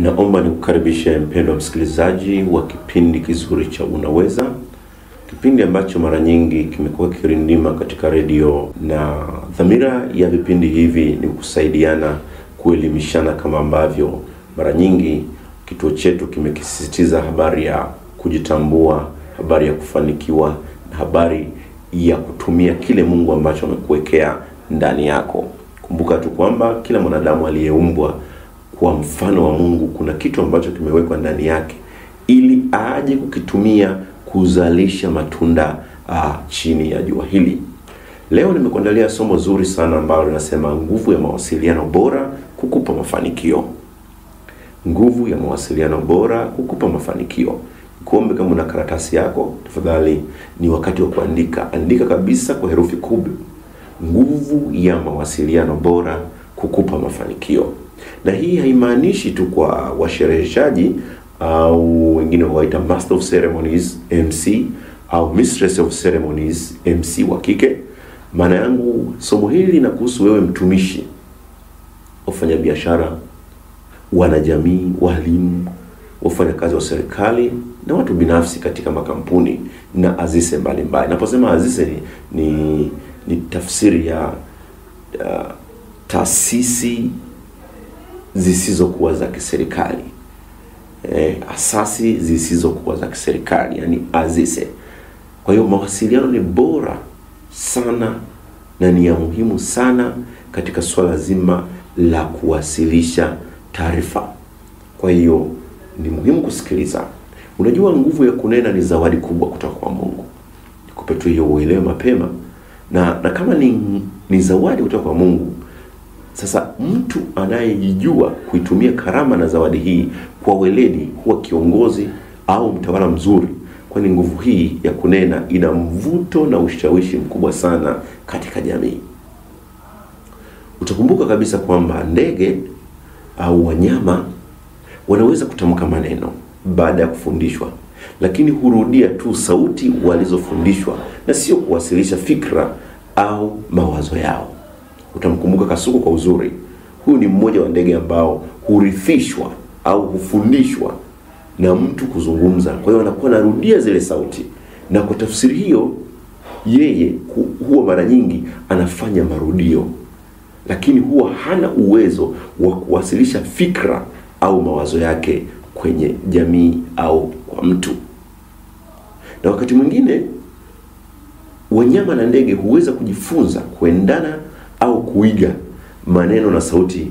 Naomba nikukaribishe mpendwa msikilizaji wa kipindi kizuri cha Unaweza. Kipindi ambacho mara nyingi kimekuwa kirindima katika redio, na dhamira ya vipindi hivi ni kusaidiana, kuelimishana, kama ambavyo mara nyingi kituo chetu kimekisisitiza habari ya kujitambua, habari ya kufanikiwa, na habari ya kutumia kile Mungu ambacho amekuwekea ndani yako. Kumbuka tu kwamba kila mwanadamu aliyeumbwa kwa mfano wa Mungu, kuna kitu ambacho kimewekwa ndani yake ili aje kukitumia kuzalisha matunda chini ya jua hili. Leo nimekuandalia somo zuri sana ambalo linasema nguvu ya mawasiliano bora kukupa mafanikio. Nguvu ya mawasiliano bora kukupa mafanikio. Kuombe kama una karatasi yako, tafadhali ni wakati wa kuandika. Andika kabisa kwa herufi kubwa. Nguvu ya mawasiliano bora kukupa mafanikio. Na hii haimaanishi tu kwa washereheshaji au wengine waita Master of Ceremonies MC au Mistress of Ceremonies MC wa kike. Maana yangu somo hili linakuhusu wewe mtumishi, wafanya biashara, wanajamii, walimu, wafanyakazi wa serikali na watu binafsi katika makampuni na azise mbalimbali. Naposema azise ni tafsiri ya taasisi zisizokuwa za kiserikali, asasi zisizokuwa za kiserikali, yani azise. Kwa hiyo mawasiliano ni bora sana na ni ya muhimu sana katika swala zima la kuwasilisha taarifa. Kwa hiyo ni muhimu kusikiliza. Unajua, nguvu ya kunena ni zawadi kubwa kutoka kwa Mungu. Nikupe tu hiyo uelewe mapema. Na kama ni zawadi kutoka kwa Mungu, sasa mtu anayejua kuitumia karama na zawadi hii kwa weledi huwa kiongozi au mtawala mzuri, kwani nguvu hii ya kunena ina mvuto na ushawishi mkubwa sana katika jamii. Utakumbuka kabisa kwamba ndege au wanyama wanaweza kutamka maneno baada ya kufundishwa, lakini hurudia tu sauti walizofundishwa na sio kuwasilisha fikra au mawazo yao. Utamkumbuka kasuku kwa uzuri. Huyu ni mmoja wa ndege ambao hurithishwa au hufundishwa na mtu kuzungumza. Kwa hiyo anakuwa anarudia zile sauti, na kwa tafsiri hiyo yeye huwa mara nyingi anafanya marudio, lakini huwa hana uwezo wa kuwasilisha fikra au mawazo yake kwenye jamii au kwa mtu. Na wakati mwingine wanyama na ndege huweza kujifunza kuendana au kuiga maneno na sauti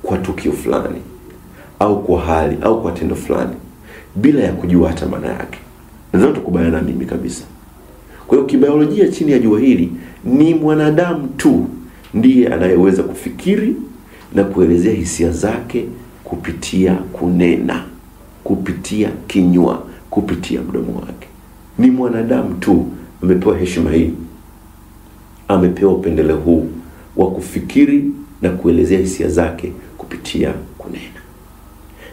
kwa tukio fulani au kwa hali au kwa tendo fulani bila ya kujua hata maana yake. Nadhani tukubaliana na mimi kabisa. Kwa hiyo kibiolojia, chini ya jua hili, ni mwanadamu tu ndiye anayeweza kufikiri na kuelezea hisia zake kupitia kunena, kupitia kinywa, kupitia mdomo wake. Ni mwanadamu tu amepewa heshima hii, amepewa upendeleo huu wa kufikiri na kuelezea hisia zake kupitia kunena.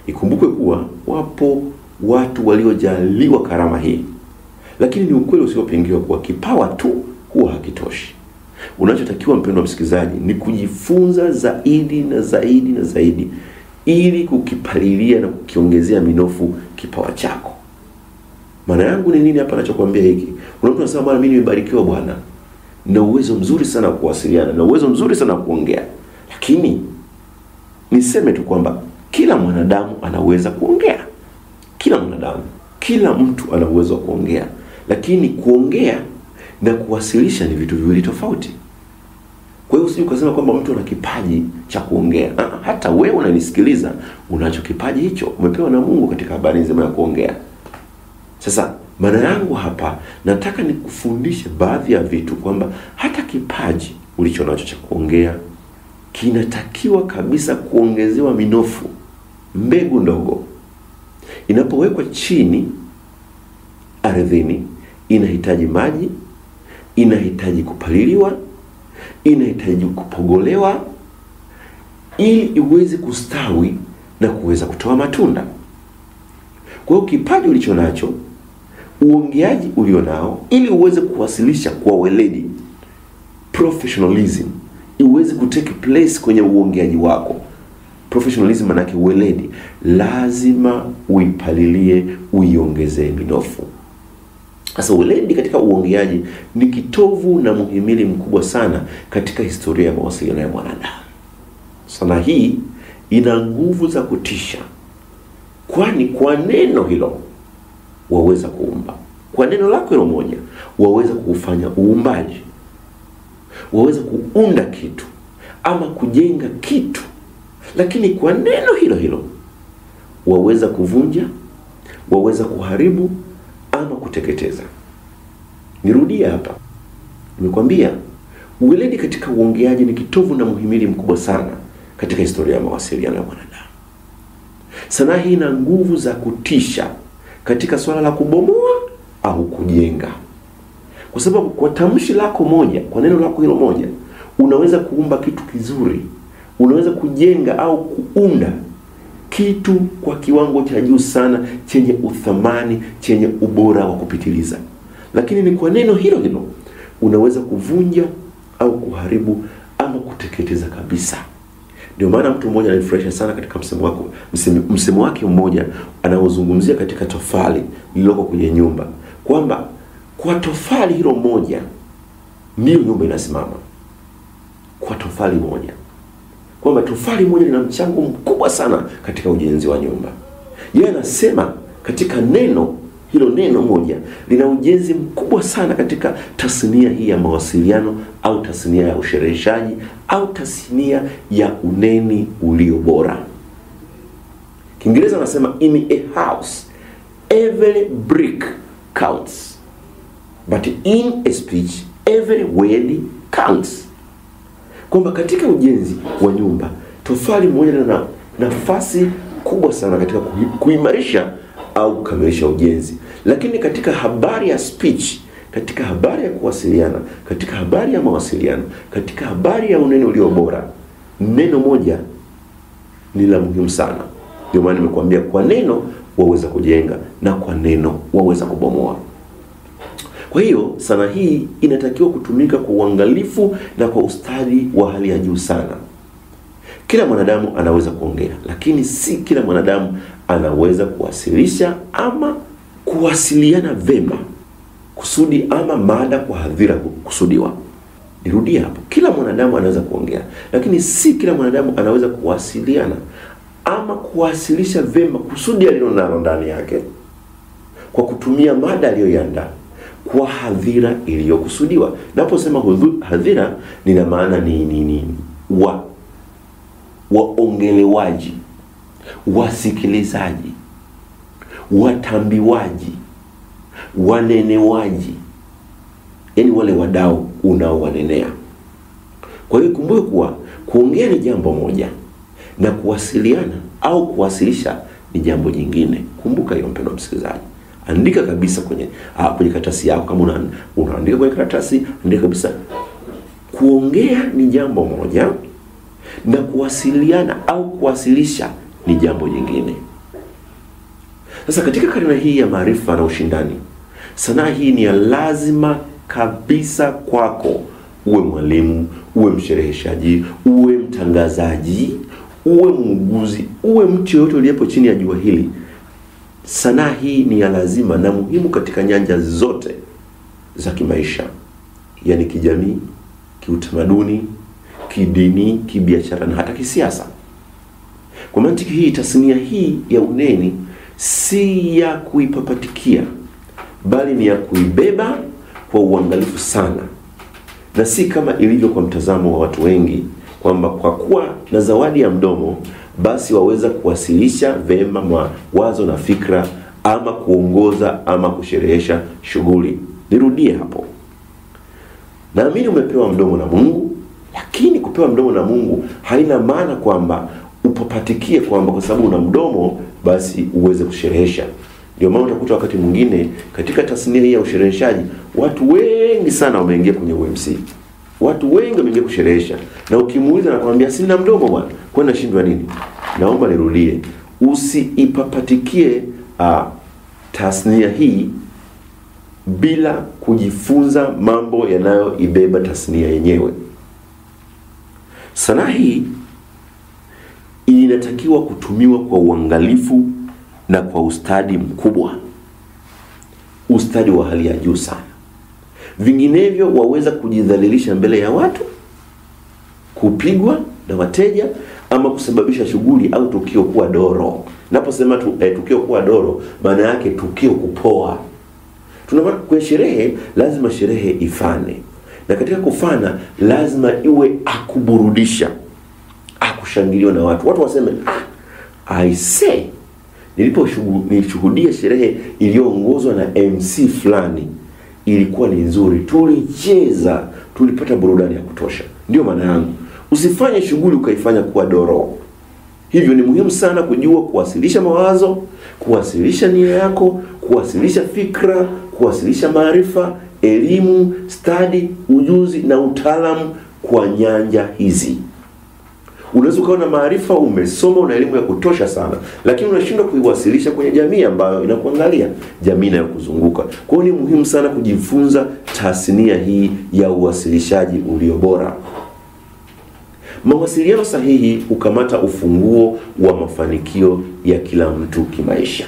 Ikumbukwe kuwa wapo watu waliojaliwa karama hii, lakini ni ukweli usiopingiwa kuwa kipawa tu huwa hakitoshi. Unachotakiwa mpendwa msikilizaji ni kujifunza zaidi na zaidi na zaidi ili kukipalilia na kukiongezea minofu kipawa chako. Maana yangu ni nini hapa ninachokuambia hiki? Kuna mtu anasema bwana, mimi nimebarikiwa bwana, na uwezo mzuri sana wa kuwasiliana, na uwezo mzuri sana wa kuongea. Lakini niseme tu kwamba kila mwanadamu anaweza kuongea. Kila mwanadamu, kila mtu ana uwezo wa kuongea. Lakini kuongea na kuwasilisha ni vitu viwili tofauti. Kwa hiyo usije ukasema kwamba mtu ana kipaji cha kuongea. Hata wewe unanisikiliza, unacho kipaji hicho, umepewa na Mungu katika habari nzima ya kuongea. Sasa maana yangu hapa, nataka nikufundishe baadhi ya vitu kwamba hata kipaji ulicho nacho cha kuongea kinatakiwa kabisa kuongezewa minofu. Mbegu ndogo inapowekwa chini ardhini inahitaji maji, inahitaji kupaliliwa, inahitaji kupogolewa ili iweze kustawi na kuweza kutoa matunda. Kwa hiyo kipaji ulicho nacho, uongeaji ulionao, ili uweze kuwasilisha kwa weledi, professionalism iweze kutake place kwenye uongeaji wako, Professionalism manake uweledi, lazima uipalilie, uiongezee minofu. Sasa uweledi katika uongeaji ni kitovu na muhimili mkubwa sana katika historia ya mawasiliano ya mwanadamu. Sanaa hii ina nguvu za kutisha, kwani kwa neno hilo waweza kuumba. Kwa neno lako hilo moja waweza kufanya uumbaji, waweza kuunda kitu ama kujenga kitu. Lakini kwa neno hilo hilo waweza kuvunja, waweza kuharibu ama kuteketeza. Nirudia hapa. Nimekwambia uweledi katika uongeaji ni kitovu na muhimili mkubwa sana katika historia ya mawasiliano ya mwanadamu. Sanaa hii ina nguvu za kutisha katika swala la kubomoa au kujenga. Kwa sababu kwa tamshi lako moja, kwa neno lako hilo moja, unaweza kuumba kitu kizuri. Unaweza kujenga au kuunda kitu kwa kiwango cha juu sana, chenye uthamani, chenye ubora wa kupitiliza. Lakini ni kwa neno hilo hilo unaweza kuvunja au kuharibu ama kuteketeza kabisa. Ndio maana mtu mmoja ananifurahisha sana katika msemo wake mmoja anaozungumzia katika tofali lililoko kwenye nyumba, kwamba kwa tofali hilo moja ndio nyumba inasimama. Kwa tofali moja, kwamba tofali moja lina mchango mkubwa sana katika ujenzi wa nyumba. Yeye anasema katika neno hilo, neno moja lina ujenzi mkubwa sana katika tasnia hii ya mawasiliano, au tasnia ya ushereheshaji, au tasnia ya uneni ulio bora. Kiingereza anasema in a house every brick counts, but in a speech every word counts. Kwamba katika ujenzi wa nyumba tofali moja lina nafasi kubwa sana katika kuimarisha au kukamilisha ujenzi. Lakini katika habari ya speech, katika habari ya kuwasiliana, katika habari ya mawasiliano, katika habari ya uneno ulio bora, neno moja ni la muhimu sana. Ndio maana nimekuambia kwa neno waweza kujenga na kwa neno waweza kubomoa. Kwa hiyo sanaa hii inatakiwa kutumika kwa uangalifu na kwa ustadi wa hali ya juu sana. Kila mwanadamu anaweza kuongea, lakini si kila mwanadamu anaweza kuwasilisha ama kuwasiliana vema kusudi ama mada kwa hadhira kusudiwa. Nirudia hapo. Kila mwanadamu anaweza kuongea, lakini si kila mwanadamu anaweza kuwasiliana ama kuwasilisha vema kusudi alilonalo ndani yake kwa kutumia mada aliyoiandaa kwa hadhira iliyokusudiwa. Naposema hadhira, nina maana ni waongelewaji, wasikilizaji, watambiwaji, wanenewaji, yani wale wadau unaowanenea. Kwa hiyo kumbuke kuwa kuongea ni jambo moja na kuwasiliana au kuwasilisha ni jambo jingine. Kumbuka hiyo mpendwa msikilizaji. Andika kabisa kwenye karatasi yako, kama unaandika kwenye karatasi, andika kabisa. Kuongea ni jambo moja na kuwasiliana au kuwasilisha ni jambo jingine. Sasa katika karne hii ya maarifa na ushindani, sanaa hii ni ya lazima kabisa kwako. Uwe mwalimu, uwe mshereheshaji, uwe mtangazaji, uwe muuguzi, uwe mtu yote uliyepo chini ya jua hili. Sanaa hii ni ya lazima na muhimu katika nyanja zote za kimaisha, yani kijamii, kiutamaduni, kidini, kibiashara na hata kisiasa. Kwa mantiki hii, tasnia hii ya uneni si ya kuipapatikia, bali ni ya kuibeba kwa uangalifu sana, na si kama ilivyo kwa mtazamo wa watu wengi kwamba kwa kuwa na zawadi ya mdomo basi waweza kuwasilisha vema mawazo na fikra ama kuongoza ama kusherehesha shughuli. Nirudie hapo. Naamini umepewa mdomo na Mungu, lakini kupewa mdomo na Mungu haina maana kwamba upapatikie kwamba kwa sababu una mdomo basi uweze kusherehesha. Ndio maana utakuta wakati mwingine katika tasnia hii ya ushereheshaji watu wengi sana wameingia kwenye UMC. Watu wengi wameingia kusherehesha, na ukimuuliza anakuambia sina mdomo bwana. Kwa nini nashindwa nini? Naomba nirudie. Usiipapatikie tasnia hii bila kujifunza mambo yanayoibeba tasnia yenyewe. Sanaa hii inatakiwa kutumiwa kwa uangalifu na kwa ustadi mkubwa, ustadi wa hali ya juu sana. Vinginevyo waweza kujidhalilisha mbele ya watu, kupigwa na wateja, ama kusababisha shughuli au tukio kuwa doro. Naposema tukio kuwa doro, maana yake tukio kupoa. Tunaona kwa sherehe lazima sherehe ifane, na katika kufana lazima iwe akuburudisha, akushangiliwa na watu. Watu waseme, I say, nilishuhudia sherehe iliyoongozwa na MC fulani, ilikuwa ni nzuri, tulicheza, tulipata burudani ya kutosha. Ndio maana yangu. Usifanye shughuli ukaifanya kuwa doro. Hivyo ni muhimu sana kujua kuwasilisha mawazo, kuwasilisha nia yako, kuwasilisha fikra, kuwasilisha maarifa, elimu, stadi, ujuzi na utaalamu kwa nyanja hizi. Unaweza ukawa na maarifa, umesoma, una elimu ya kutosha sana, lakini unashindwa kuiwasilisha kwenye jamii ambayo inakuangalia, jamii inayokuzunguka. Kwa hiyo ni muhimu sana kujifunza tasnia hii ya uwasilishaji ulio bora. Mawasiliano sahihi hukamata ufunguo wa mafanikio ya kila mtu kimaisha.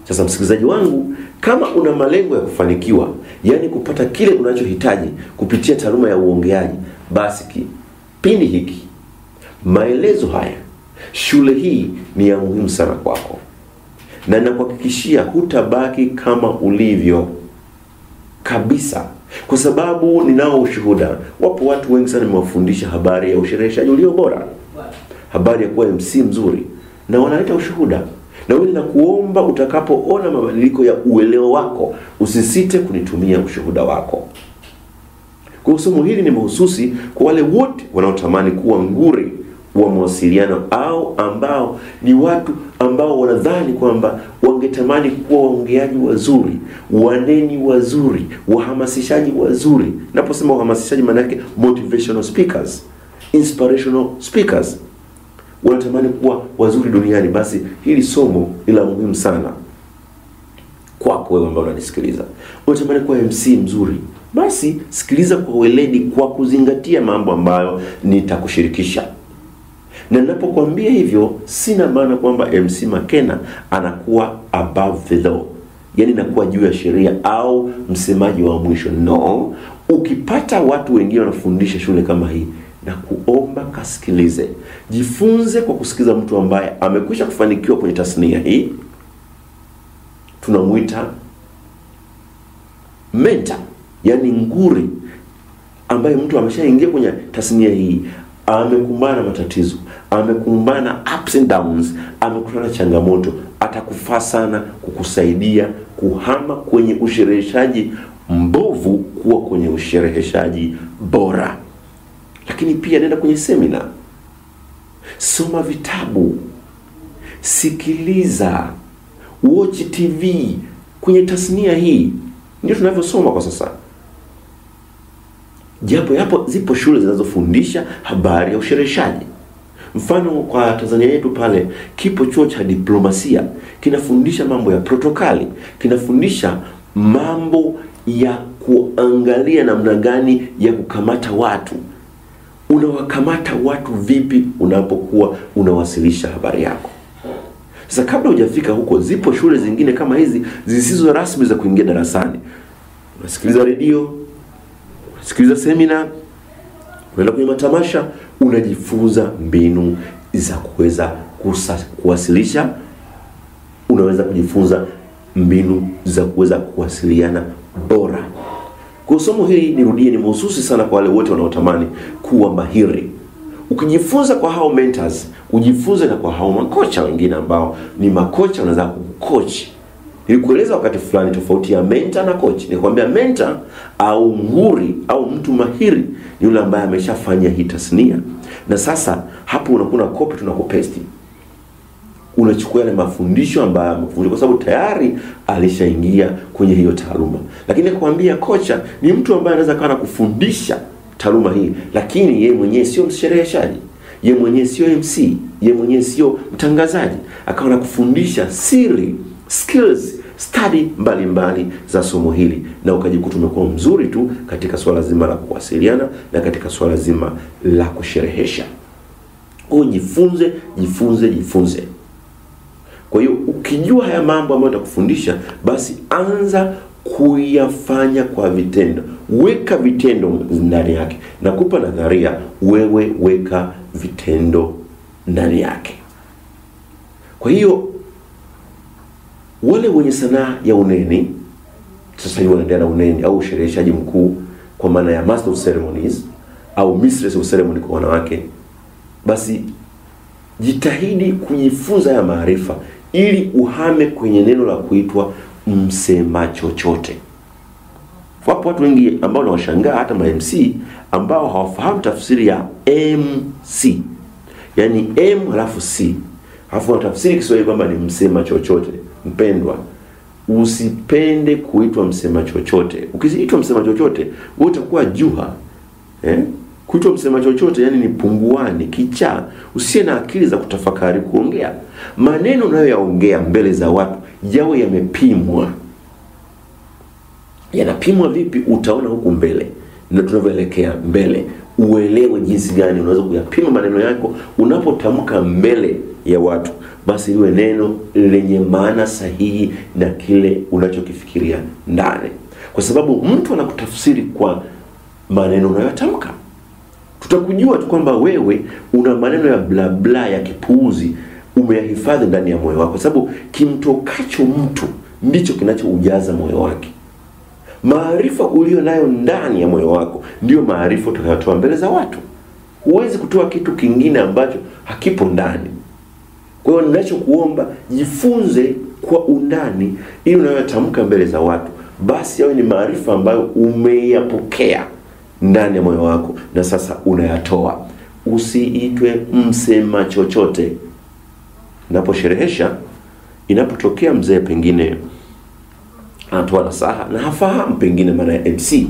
Sasa msikilizaji wangu, kama una malengo ya kufanikiwa, yani kupata kile unachohitaji kupitia taaluma ya uongeaji, basi kipindi hiki, maelezo haya, shule hii ni ya muhimu sana kwako. Na nakuhakikishia hutabaki kama ulivyo kabisa, kwa sababu ninao ushuhuda. Wapo watu wengi sana nimewafundisha habari ya ushereheshaji ulio bora, habari ya kuwa MC mzuri, na wanaleta ushuhuda. Na wewe nakuomba utakapoona mabadiliko ya uelewa wako, usisite kunitumia ushuhuda wako. Kwa somo hili ni mahususi kwa wale wote wanaotamani kuwa nguri wa mawasiliano, au ambao ni watu ambao wanadhani kwamba wangetamani kuwa waongeaji wazuri, waneni wazuri, wahamasishaji wazuri. Naposema wahamasishaji maana yake motivational speakers, inspirational speakers. Wanatamani kuwa wazuri duniani, basi hili somo ni la muhimu sana kwako wewe ambao unanisikiliza. Unatamani kuwa MC mzuri, basi sikiliza kwa weledi, kwa kuzingatia mambo ambayo nitakushirikisha. Na ninapokuambia hivyo, sina maana kwamba MC Makena anakuwa above the law, yani anakuwa juu ya sheria au msemaji wa mwisho. No, ukipata watu wengine wanafundisha shule kama hii, na kuomba kasikilize. Jifunze kwa kusikiza mtu ambaye amekwisha kufanikiwa kwenye tasnia hii. Tunamuita mentor, yani nguri, ambaye mtu ameshaingia kwenye tasnia hii, amekumbana na matatizo, amekumbana na ups and downs, amekutana na changamoto. Atakufaa sana kukusaidia kuhama kwenye ushereheshaji mbovu kuwa kwenye ushereheshaji bora. Lakini pia nenda kwenye seminar, soma vitabu, sikiliza, watch TV. Kwenye tasnia hii ndio tunavyosoma kwa sasa. Japo zipo shule zinazofundisha habari ya ushereheshaji. Mfano kwa Tanzania yetu pale, kipo chuo cha diplomasia, kinafundisha mambo ya protokali, kinafundisha mambo ya kuangalia namna gani ya kukamata watu. Unawakamata watu vipi unapokuwa unawasilisha habari yako. Sasa kabla hujafika huko, zipo shule zingine kama hizi zisizo rasmi za kuingia darasani. Unasikiliza redio, unasikiliza seminar, unaenda kwenye matamasha, unajifunza mbinu za kuweza kuwasilisha, unaweza kujifunza mbinu za kuweza kuwasiliana bora. Kwa somo hili, nirudie, ni mahususi sana kwa wale wote wanaotamani kuwa mahiri. Ukijifunza kwa hao mentors, ujifunze na kwa hao makocha wengine ambao ni makocha wanaweza kucoach. Nilikueleza wakati fulani tofauti ya mentor na coach. Nikwambia mentor au nguri au mtu mahiri ni yule ambaye ameshafanya hii tasnia, na sasa hapo unakuwa copy tunakopesti. Unachukua yale mafundisho ambayo amefundisha kwa sababu tayari alishaingia kwenye hiyo taaluma. Lakini nakwambia kocha ni mtu ambaye anaweza kana kufundisha taaluma hii, lakini yeye mwenyewe sio mshereheshaji, yeye mwenyewe sio MC, yeye mwenyewe sio mtangazaji, akawa anakufundisha siri, skills, study mbalimbali za somo hili, na ukajikuta umekuwa mzuri tu katika swala zima la kuwasiliana na katika swala zima la kusherehesha. Jifunze. Kwa hiyo ukijua haya mambo ambayo nitakufundisha, basi anza kuyafanya kwa vitendo. Weka vitendo ndani yake. Nakupa nadharia, wewe weka vitendo ndani yake. Kwa hiyo wale wenye sanaa ya uneni, sasa hivi wanaendelea na uneni au ushereheshaji mkuu, kwa maana ya master of ceremonies au mistress of ceremony kwa wanawake, basi jitahidi kujifunza ya maarifa ili uhame kwenye neno la kuitwa msema chochote. Wapo watu wengi ambao nawashangaa, hata ma MC ambao hawafahamu tafsiri ya MC. Yaani M halafu C. Halafu wanatafsiri Kiswahili kwamba ni msema chochote. Mpendwa, usipende kuitwa msema chochote. Ukiitwa msema chochote, wewe utakuwa juha. Kuitwa msema chochote yani ni punguani, kichaa. Usiye na akili za kutafakari kuongea. Maneno unayoyaongea mbele za watu yawe yamepimwa. Yanapimwa vipi? Utaona huku mbele. Na tunavyoelekea mbele, uelewe jinsi gani unaweza kuyapima maneno yako unapotamka mbele ya watu. Basi iwe neno lenye maana sahihi na kile unachokifikiria ndani. Kwa sababu mtu anakutafsiri kwa maneno unayotamka. Tutakujua tu kwamba wewe una maneno ya bla bla ya kipuuzi umeyahifadhi ndani ya moyo wako, kwa sababu kimtokacho mtu ndicho kinachoujaza moyo wake. Maarifa ulio nayo ndani ya moyo wako ndio maarifa utakayotoa mbele za watu. Huwezi kutoa kitu kingine ambacho hakipo ndani. Kwa hiyo ninachokuomba, jifunze kwa undani ili unayotamka mbele za watu basi yawe ni maarifa ambayo umeyapokea ndani ya moyo wako na sasa unayatoa. Usiitwe msema chochote. Naposherehesha, inapotokea mzee pengine anatoa nasaha na hafahamu pengine maana ya MC,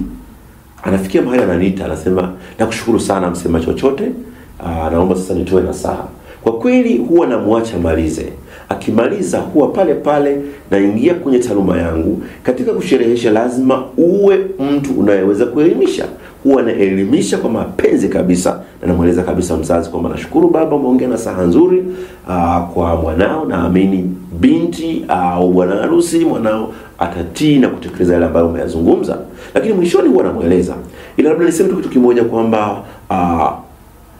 anafikia mahali ananiita, anasema nakushukuru sana msema chochote, naomba sasa nitoe nasaha. Kwa kweli huwa namwacha malize. Akimaliza huwa pale pale naingia kwenye taaluma yangu. Katika kusherehesha lazima uwe mtu unayeweza kuelimisha. Huwa naelimisha kwa mapenzi kabisa, na namueleza kabisa mzazi kwamba nashukuru baba umeongea nasaha nzuri kwa mwanao, naamini binti au bwana harusi mwanao atatii na kutekeleza yale ambayo umeyazungumza. Lakini mwishoni huwa namueleza, ila labda niseme tu kitu kimoja kwamba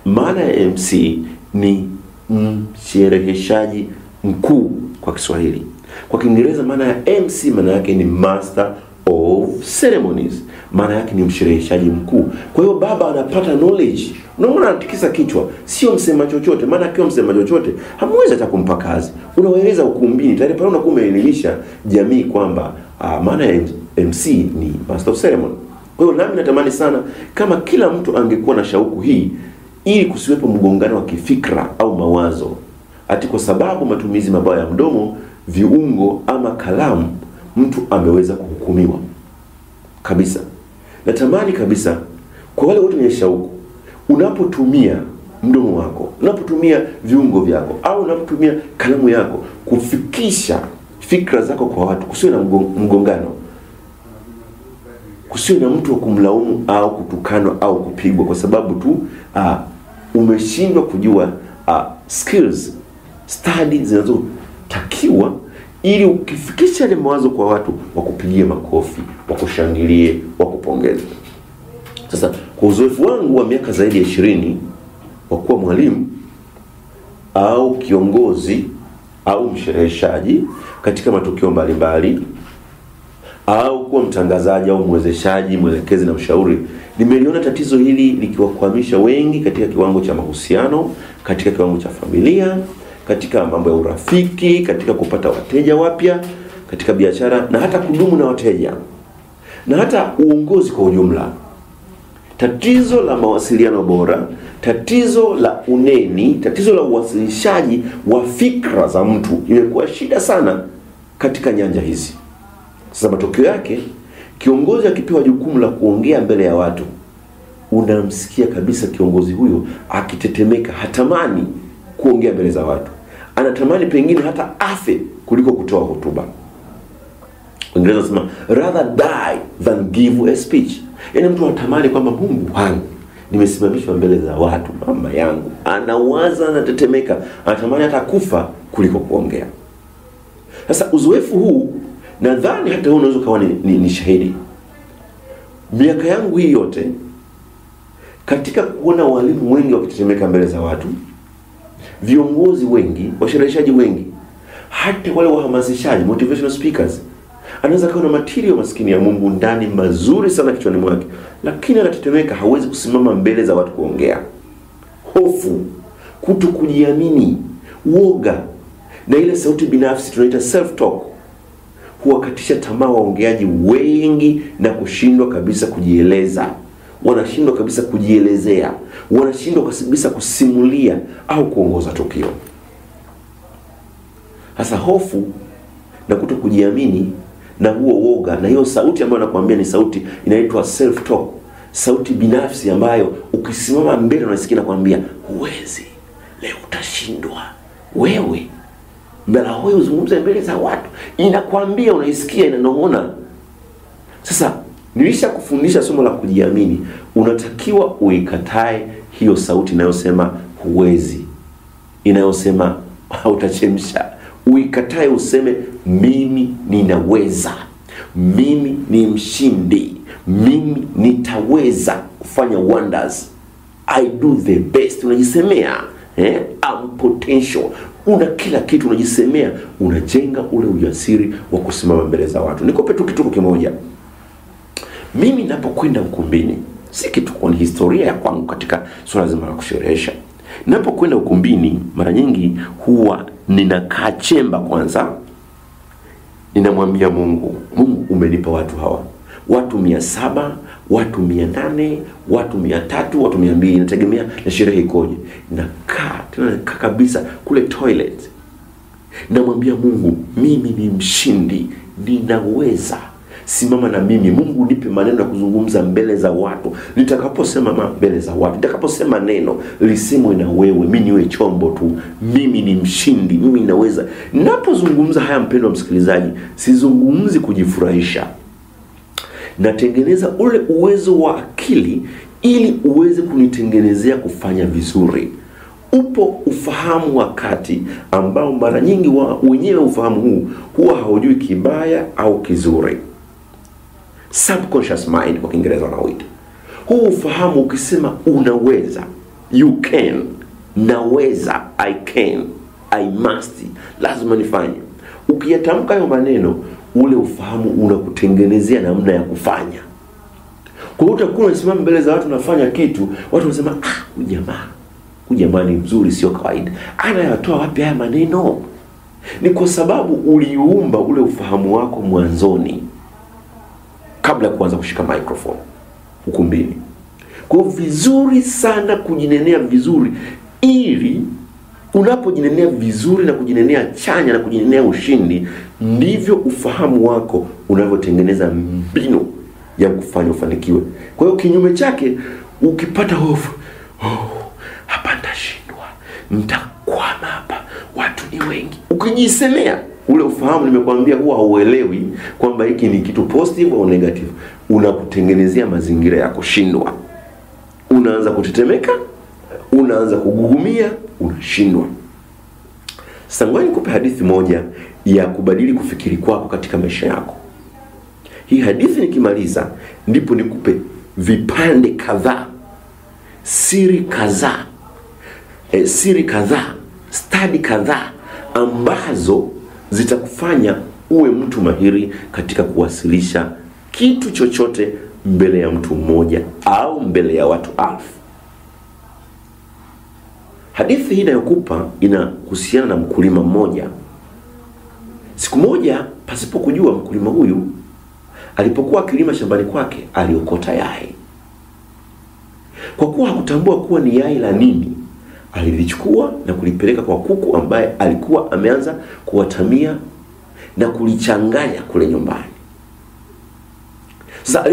maana ya MC ni mshereheshaji mkuu kwa Kiswahili. Kwa Kiingereza maana ya MC maana yake ni master of ceremonies. Maana yake ni mshereheshaji mkuu. Kwa hiyo baba anapata knowledge. Unaona anatikisa kichwa, sio msema chochote. Maana akiwa msema chochote, hamwezi hata kumpa kazi. Unawaeleza ukumbini, tayari pale unakuwa umeelimisha jamii kwamba maana ya MC ni master of ceremony. Kwa hiyo nami natamani sana kama kila mtu angekuwa na shauku hii, ili kusiwepo mgongano wa kifikra au mawazo ati kwa sababu matumizi mabaya ya mdomo, viungo ama kalamu mtu ameweza kuhukumiwa kabisa. Natamani kabisa kwa wale wote wenye shauku, unapotumia mdomo wako, unapotumia viungo vyako au unapotumia kalamu yako kufikisha fikra zako kwa watu, kusiwe na mgongano, kusiwe na mtu wa kumlaumu au kutukanwa au kupigwa kwa sababu tu umeshindwa kujua skills, studies zinazotakiwa ili ukifikisha ile mawazo kwa watu wakupigie makofi, wakushangilie, wakupongeze. Sasa kwa uzoefu wangu wa miaka zaidi ya 20 wa kuwa mwalimu au kiongozi au mshereheshaji katika matukio mbalimbali au kuwa mtangazaji au mwezeshaji, mwelekezi na mshauri, nimeliona tatizo hili likiwakwamisha wengi katika kiwango cha mahusiano, katika kiwango cha familia, katika mambo ya urafiki, katika kupata wateja wapya, katika biashara na hata kudumu na wateja, na hata uongozi kwa ujumla. Tatizo la mawasiliano bora, tatizo la uneni, tatizo la uwasilishaji wa fikra za mtu imekuwa shida sana katika nyanja hizi. Sasa matokeo yake, kiongozi akipewa jukumu la kuongea mbele ya watu, unamsikia kabisa kiongozi huyo akitetemeka, hatamani kuongea mbele za watu. Anatamani pengine hata afe kuliko kutoa hotuba. Waingereza wanasema rather die than give a speech. Yaani mtu anatamani kwamba Mungu wangu, nimesimamishwa mbele za watu, mama yangu anawaza, anatetemeka, anatamani hata kufa kuliko kuongea. Sasa uzoefu huu nadhani hata wewe unaweza kuwa ni shahidi. Miaka yangu hii yote katika kuona walimu wengi wakitetemeka mbele za watu, viongozi wengi, washereheshaji wengi, hata wale wahamasishaji, motivational speakers, anaweza kuwa na material maskini ya Mungu ndani mazuri sana kichwani mwake, lakini anatetemeka, hawezi kusimama mbele za watu kuongea. Hofu, kutokujiamini, woga na ile sauti binafsi tunaita self talk huwakatisha tamaa waongeaji wengi na kushindwa kabisa kujieleza. Wanashindwa kabisa kujielezea, wanashindwa kabisa kusimulia au kuongoza tukio. Hasa hofu na kutokujiamini na huo woga na hiyo sauti ambayo nakwambia ni sauti inaitwa self talk, sauti binafsi ambayo ukisimama mbele unasikia nakwambia huwezi, leo utashindwa, wewe mbele wewe uzungumze mbele za watu, inakwambia, unaisikia, inanong'ona. Sasa nilisha kufundisha somo la kujiamini, unatakiwa uikatae hiyo sauti inayosema huwezi, inayosema hautachemsha. Uikatae, useme mimi ninaweza, mimi ni mshindi, mimi nitaweza kufanya wonders, I do the best. Unajisemea, I'm potential. Una kila kitu unajisemea, unajenga ule ujasiri wa kusimama mbele za watu. Nikupe tu kitu kimoja. Mimi ninapokwenda ukumbini, si kitu kwa historia ya kwangu katika swala zima la kusherehesha. Ninapokwenda ukumbini mara nyingi huwa ninakaa chemba kwanza. Ninamwambia Mungu, Mungu umenipa watu hawa. Watu 700, watu 800, watu 300, watu 200, inategemea na sherehe ikoje. Nakaa kabisa kule toilet. Namwambia Mungu, mimi ni mshindi, ninaweza. Simama na mimi. Mungu nipe maneno ya kuzungumza mbele za watu. Nitakaposema mbele za watu, nitakaposema neno, lisemwe na wewe, mimi niwe chombo tu. Mimi ni mshindi, mimi naweza. Ninapozungumza haya, mpendwa msikilizaji, sizungumzi kujifurahisha. Natengeneza ule uwezo wa akili ili uweze kunitengenezea kufanya vizuri. Upo ufahamu wa kati ambao mara nyingi wenyewe ufahamu huu huwa haujui kibaya au kizuri. Subconscious mind kwa Kiingereza wanaoita. Huu ufahamu ukisema unaweza, you can, naweza, I can, I must, lazima nifanye. Ukiyatamka hayo maneno, ule ufahamu unakutengenezea namna ya kufanya. Kwa hiyo utakuwa unasimama mbele za watu unafanya kitu, watu wanasema huyu jamaa ni mzuri, sio kawaida. Anayatoa wapi haya maneno? Ni kwa sababu uliumba ule ufahamu wako mwanzoni kabla ya kuanza kushika microphone ukumbini. Kwa hiyo vizuri sana kujinenea vizuri, ili unapojinenea vizuri na kujinenea chanya na kujinenea ushindi, ndivyo ufahamu wako unavyotengeneza mbinu ya kufanya ufanikiwe. Kwa hiyo kinyume chake, ukipata hofu, hapa nitashindwa, nitakwama hapa, watu ni wengi, ukijisemea, ule ufahamu nimekwambia huwa hauelewi kwamba hiki ni kitu positive au negative, unakutengenezea mazingira ya kushindwa. Unaanza kutetemeka, unaanza kugugumia, unashindwa. Sasa ngoja nikupe hadithi moja ya kubadili kufikiri kwako katika maisha yako. Hii hadithi nikimaliza, ndipo nikupe vipande kadhaa, siri kadhaa, stadi kadhaa ambazo zitakufanya uwe mtu mahiri katika kuwasilisha kitu chochote mbele ya mtu mmoja au mbele ya watu 1000. Hadithi hii inayokupa inahusiana na mkulima mmoja. Siku moja, pasipo kujua, mkulima huyu alipokuwa akilima shambani kwake, aliokota yai. Kwa kuwa hakutambua kuwa ni yai la nini, alilichukua na kulipeleka kwa kuku ambaye alikuwa ameanza kuwatamia na kulichanganya kule nyumbani. Sasa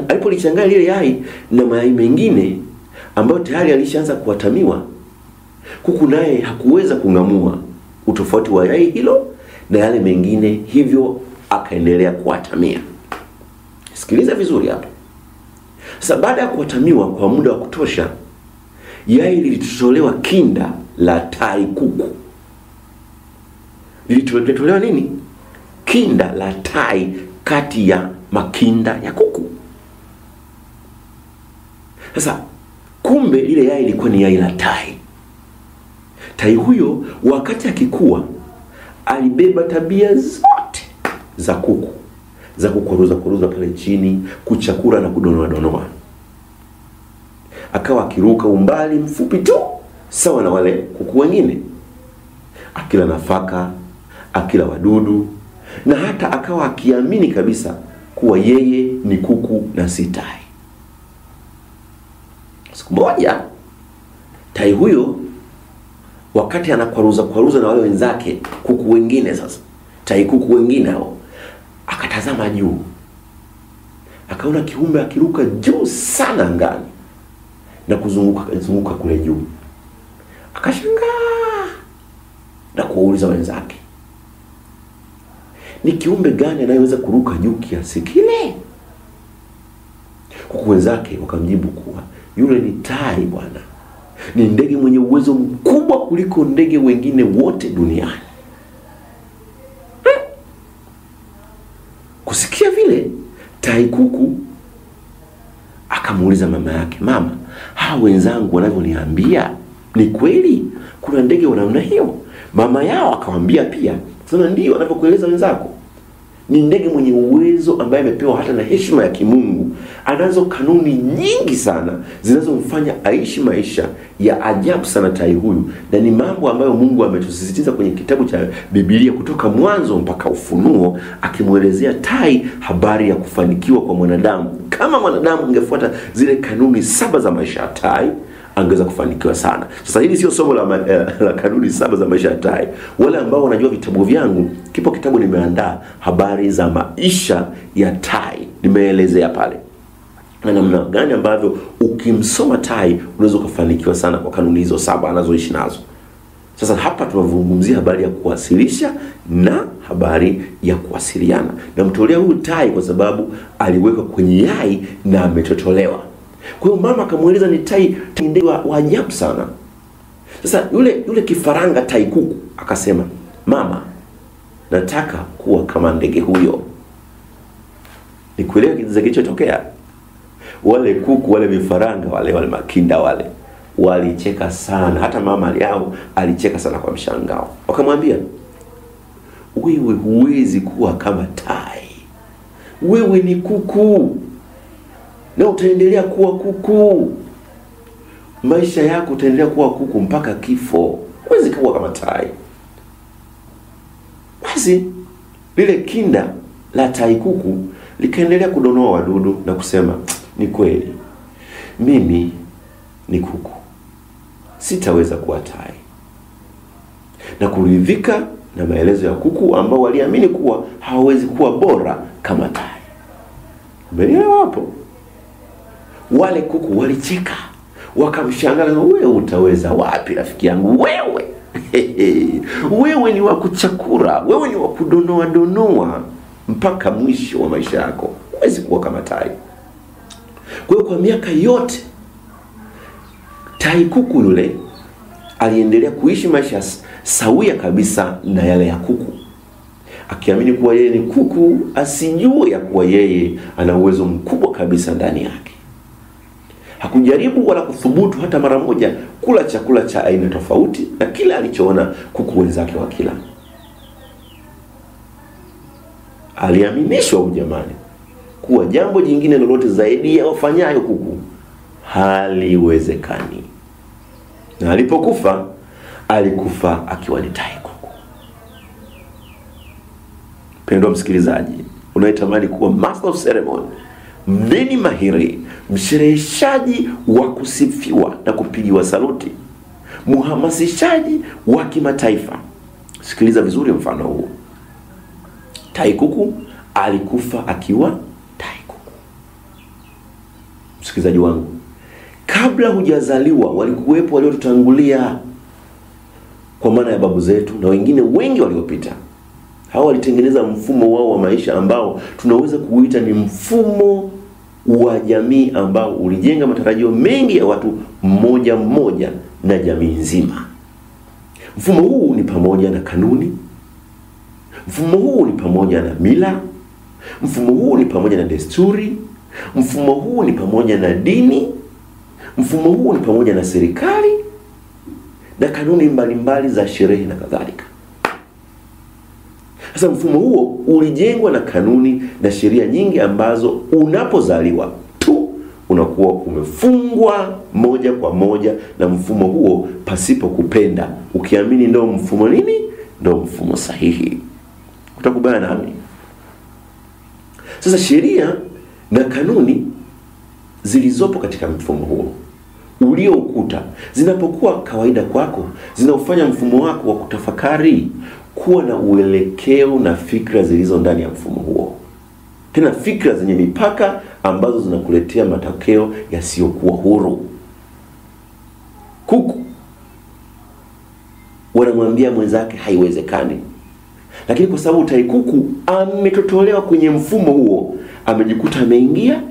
alipolichanganya ile yai na mayai mengine ambayo tayari alishaanza kuwatamiwa, kuku naye hakuweza kungamua utofauti wa yai hilo na yale mengine, hivyo akaendelea kuwatamia. Sikiliza vizuri hapa. Sasa baada ya kuwatamiwa kwa muda wa kutosha, yai lilitolewa kinda la tai kuku. Lilitolewa nini? Kinda la tai kati ya makinda ya kuku. Sasa kumbe lile yai lilikuwa ni yai la tai. Tai huyo wakati akikua alibeba tabia zote za kuku. Za kukuruza pale chini, kuchakura na kudonoa. Akawa akiruka umbali mfupi tu sawa na wale kuku wengine. Akila nafaka, akila wadudu, na hata akawa akiamini kabisa kuwa yeye ni kuku na si tai. Siku moja tai huyo wakati anakwaruza na wale wenzake kuku wengine, sasa tai kuku wengine hao, akatazama juu. Akaona kiumbe akiruka juu sana angani na kuzunguka kule juu. Akashangaa na kuuliza wenzake, ni kiumbe gani anayeweza kuruka juu kiasi kile? Kuku wenzake wakamjibu kuwa yule ni tai bwana. Ni ndege mwenye uwezo mkubwa kuliko ndege wengine wote duniani. Kusikia vile, tai kuku akamuuliza mama yake, mama, hawa wenzangu wanavyoniambia ni kweli kuna ndege wa namna hiyo? Mama yao akamwambia pia, sasa ndio wanavyokueleza wenzako. Ni ndege mwenye uwezo ambaye amepewa hata na heshima ya kimungu. Anazo kanuni nyingi sana zinazomfanya aishi maisha ya ajabu sana tai huyu, na ni mambo ambayo Mungu ametusisitiza kwenye kitabu cha Biblia kutoka Mwanzo mpaka Ufunuo, akimuelezea tai habari ya kufanikiwa kwa mwanadamu. Kama mwanadamu ungefuata zile kanuni 7 za maisha ya tai, angeweza kufanikiwa sana. Sasa hili sio somo la kanuni 7 za maisha ya tai. Wale ambao wanajua vitabu vyangu, kipo kitabu nimeandaa habari za maisha ya tai. Nimeelezea pale na namna gani ambavyo ukimsoma tai unaweza kufanikiwa sana kwa kanuni hizo 7 anazoishi nazo. Sasa hapa tunazungumzia habari ya kuwasilisha na habari ya kuwasiliana. Namtolea huyu tai kwa sababu aliwekwa kwenye yai na ametotolewa. Kwa hiyo mama akamueleza ni tai ndege wa ajabu sana. Sasa yule kifaranga tai kuku akasema, mama, nataka kuwa kama ndege huyo. Nikuelewa kilichotokea? Wale kuku, wale vifaranga, wale makinda walicheka sana. Hata mama yao alicheka sana kwa mshangao. Wakamwambia, wewe huwezi kuwa kama tai. Wewe ni kuku na utaendelea kuwa kuku. Maisha yako utaendelea kuwa kuku mpaka kifo. Huwezi kuwa kama tai. Basi lile kinda la tai kuku likaendelea kudonoa wadudu na kusema, ni kweli mimi ni kuku, sitaweza kuwa tai. Na kuridhika na maelezo ya kuku ambao waliamini kuwa hawawezi kuwa bora kama tai. Umeelewa hapo? Wale kuku walicheka, wakamshangaa, wewe utaweza wapi rafiki yangu wewe? Wewe ni wa kuchakura, wewe ni wa kudonoa mpaka mwisho wa maisha yako. Huwezi kuwa kama tai. Kwa hiyo kwa miaka yote tai kuku yule aliendelea kuishi maisha sawia kabisa na yale ya kuku, akiamini kuwa yeye ni kuku, asijue ya kuwa yeye ana uwezo mkubwa kabisa ndani yake. Hakujaribu wala kuthubutu hata mara moja kula chakula cha aina tofauti na kila alichoona kuku wenzake wakila. Aliaminishwa ujamani kuwa jambo jingine lolote zaidi ya wafanyayo kuku haliwezekani. Na alipokufa, alikufa akiwa ni tai kuku. Pendwa msikilizaji, unayetamani kuwa master of ceremony, mneni mahiri, mshereheshaji wa kusifiwa na kupigiwa saluti, mhamasishaji wa kimataifa, sikiliza vizuri mfano huu. Tai kuku alikufa akiwa tai kuku. Msikilizaji wangu, kabla hujazaliwa walikuwepo waliotutangulia, kwa maana ya babu zetu na wengine wengi waliopita. Hao walitengeneza mfumo wao wa maisha ambao tunaweza kuuita ni mfumo wa jamii ambao ulijenga matarajio mengi ya watu mmoja mmoja na jamii nzima. Mfumo huu ni pamoja na kanuni, mfumo huu ni pamoja na mila, mfumo huu ni pamoja na desturi, mfumo huu ni pamoja na dini, mfumo huu ni pamoja na serikali na kanuni mbalimbali za sherehe na kadhalika. Sasa mfumo huo ulijengwa na kanuni na sheria nyingi ambazo unapozaliwa tu unakuwa umefungwa moja kwa moja na mfumo huo pasipo kupenda, ukiamini ndio mfumo nini? Ndio mfumo sahihi. Utakubaliana nami? Sasa sheria na kanuni zilizopo katika mfumo huo ulioukuta zinapokuwa kawaida kwako, zinaufanya mfumo wako wa kutafakari kuwa na uelekeo na fikra zilizo ndani ya mfumo huo. Tena fikra zenye mipaka ambazo zinakuletea matokeo yasiyokuwa huru. Kuku wanamwambia mwenzake haiwezekani, lakini kwa sababu tai kuku ametotolewa kwenye mfumo huo, amejikuta ameingia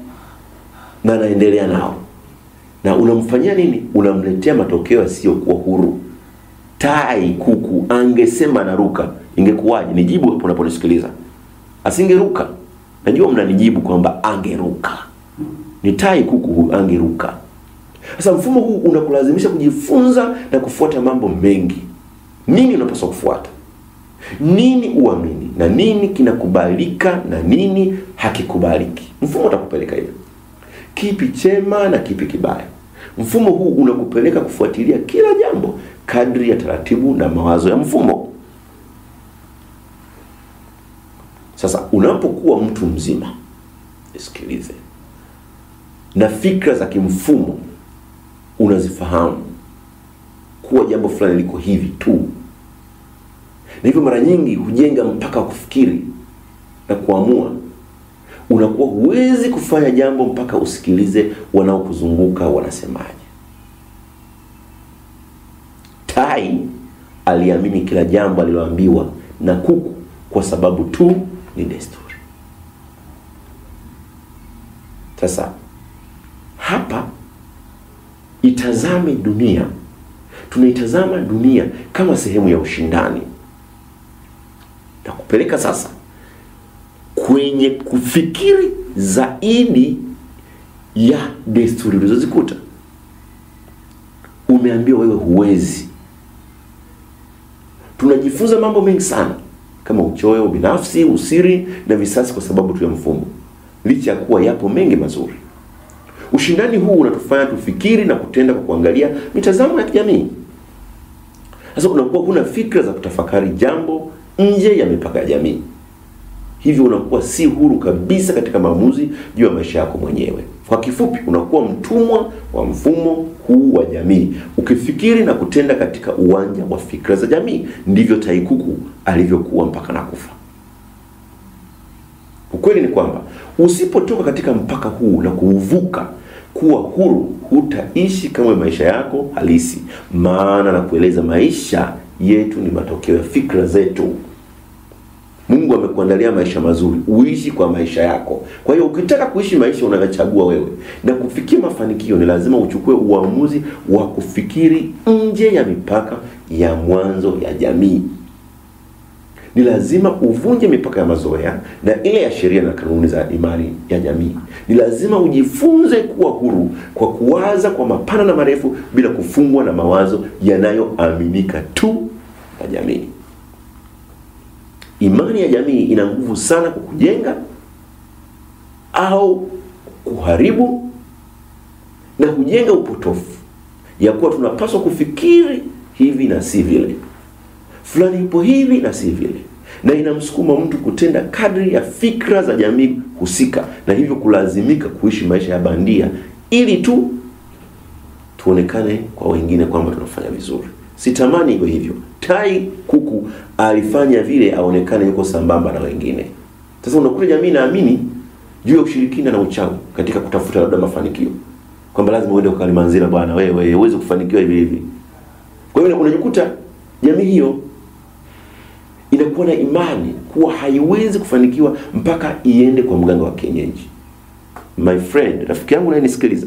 na anaendelea nao. Na unamfanyia nini? Unamletea matokeo yasiyokuwa huru. Tai kuku angesema anaruka, ingekuwaje? Nijibu hapo unaponisikiliza. Asingeruka. Najua mnanijibu kwamba angeruka. Ni tai kuku angeruka. Sasa mfumo huu unakulazimisha kujifunza na kufuata mambo mengi. Nini unapaswa kufuata? Nini uamini? Na nini kinakubalika na nini hakikubaliki? Mfumo utakupeleka hivyo. Kipi chema na kipi kibaya? Mfumo huu unakupeleka kufuatilia kila jambo kadri ya taratibu na mawazo ya mfumo. Sasa unapokuwa mtu mzima, nisikilize, na fikra za kimfumo unazifahamu kuwa jambo fulani liko hivi tu, na hivyo mara nyingi hujenga mpaka wa kufikiri na kuamua. Unakuwa huwezi kufanya jambo mpaka usikilize wanaokuzunguka wanasemaje. Tai aliamini kila jambo aliloambiwa na kuku kwa sababu tu ni desturi. Sasa hapa itazame dunia. Tunaitazama dunia kama sehemu ya ushindani. Na kupeleka sasa kwenye kufikiri zaidi ya desturi ulizozikuta. Umeambiwa wewe huwezi. Tunajifunza mambo mengi sana kama uchoyo, binafsi, usiri na visasi kwa sababu tu ya mfumo, licha ya kuwa yapo mengi mazuri. Ushindani huu unatufanya tufikiri na kutenda kwa kuangalia mitazamo ya kijamii. Sasa unakuwa kuna fikra za kutafakari jambo nje ya mipaka ya jamii. Hivyo unakuwa si huru kabisa katika maamuzi juu ya maisha yako mwenyewe. Kwa kifupi, unakuwa mtumwa wa mfumo huu wa jamii, ukifikiri na kutenda katika uwanja wa fikra za jamii. Ndivyo tai kuku alivyokuwa mpaka nakufa. Ukweli ni kwamba usipotoka katika mpaka huu na kuuvuka kuwa huru, hutaishi kama maisha yako halisi. Maana na kueleza maisha yetu ni matokeo ya fikra zetu. Mungu amekuandalia maisha mazuri, uishi kwa maisha yako. Kwa hiyo ukitaka kuishi maisha unayochagua wewe na kufikia mafanikio, ni lazima uchukue uamuzi wa kufikiri nje ya mipaka ya mwanzo ya jamii. Ni lazima uvunje mipaka ya mazoea na ile ya sheria na kanuni za imani ya jamii. Ni lazima ujifunze kuwa huru kwa kuwaza kwa mapana na marefu bila kufungwa na mawazo yanayoaminika tu na jamii. Imani ya jamii ina nguvu sana kukujenga au kuharibu, na hujenga upotofu ya kuwa tunapaswa kufikiri hivi na si vile, fulani ipo hivi na si vile, na inamsukuma mtu kutenda kadri ya fikra za jamii husika, na hivyo kulazimika kuishi maisha ya bandia ili tu tuonekane kwa wengine kwamba tunafanya vizuri. Sitamani hivyo hivyo. Tai kuku alifanya vile aonekane yuko sambamba na wengine. Sasa unakuta jamii naamini juu ya ushirikina na uchawi katika kutafuta labda mafanikio, kwamba lazima uende kwa Kalimanzira bwana, wewe huwezi kufanikiwa hivi hivi. Kwa hiyo unajikuta jamii hiyo inakuwa na imani kuwa haiwezi kufanikiwa mpaka iende kwa mganga wa kienyeji. my friend, rafiki yangu unayenisikiliza,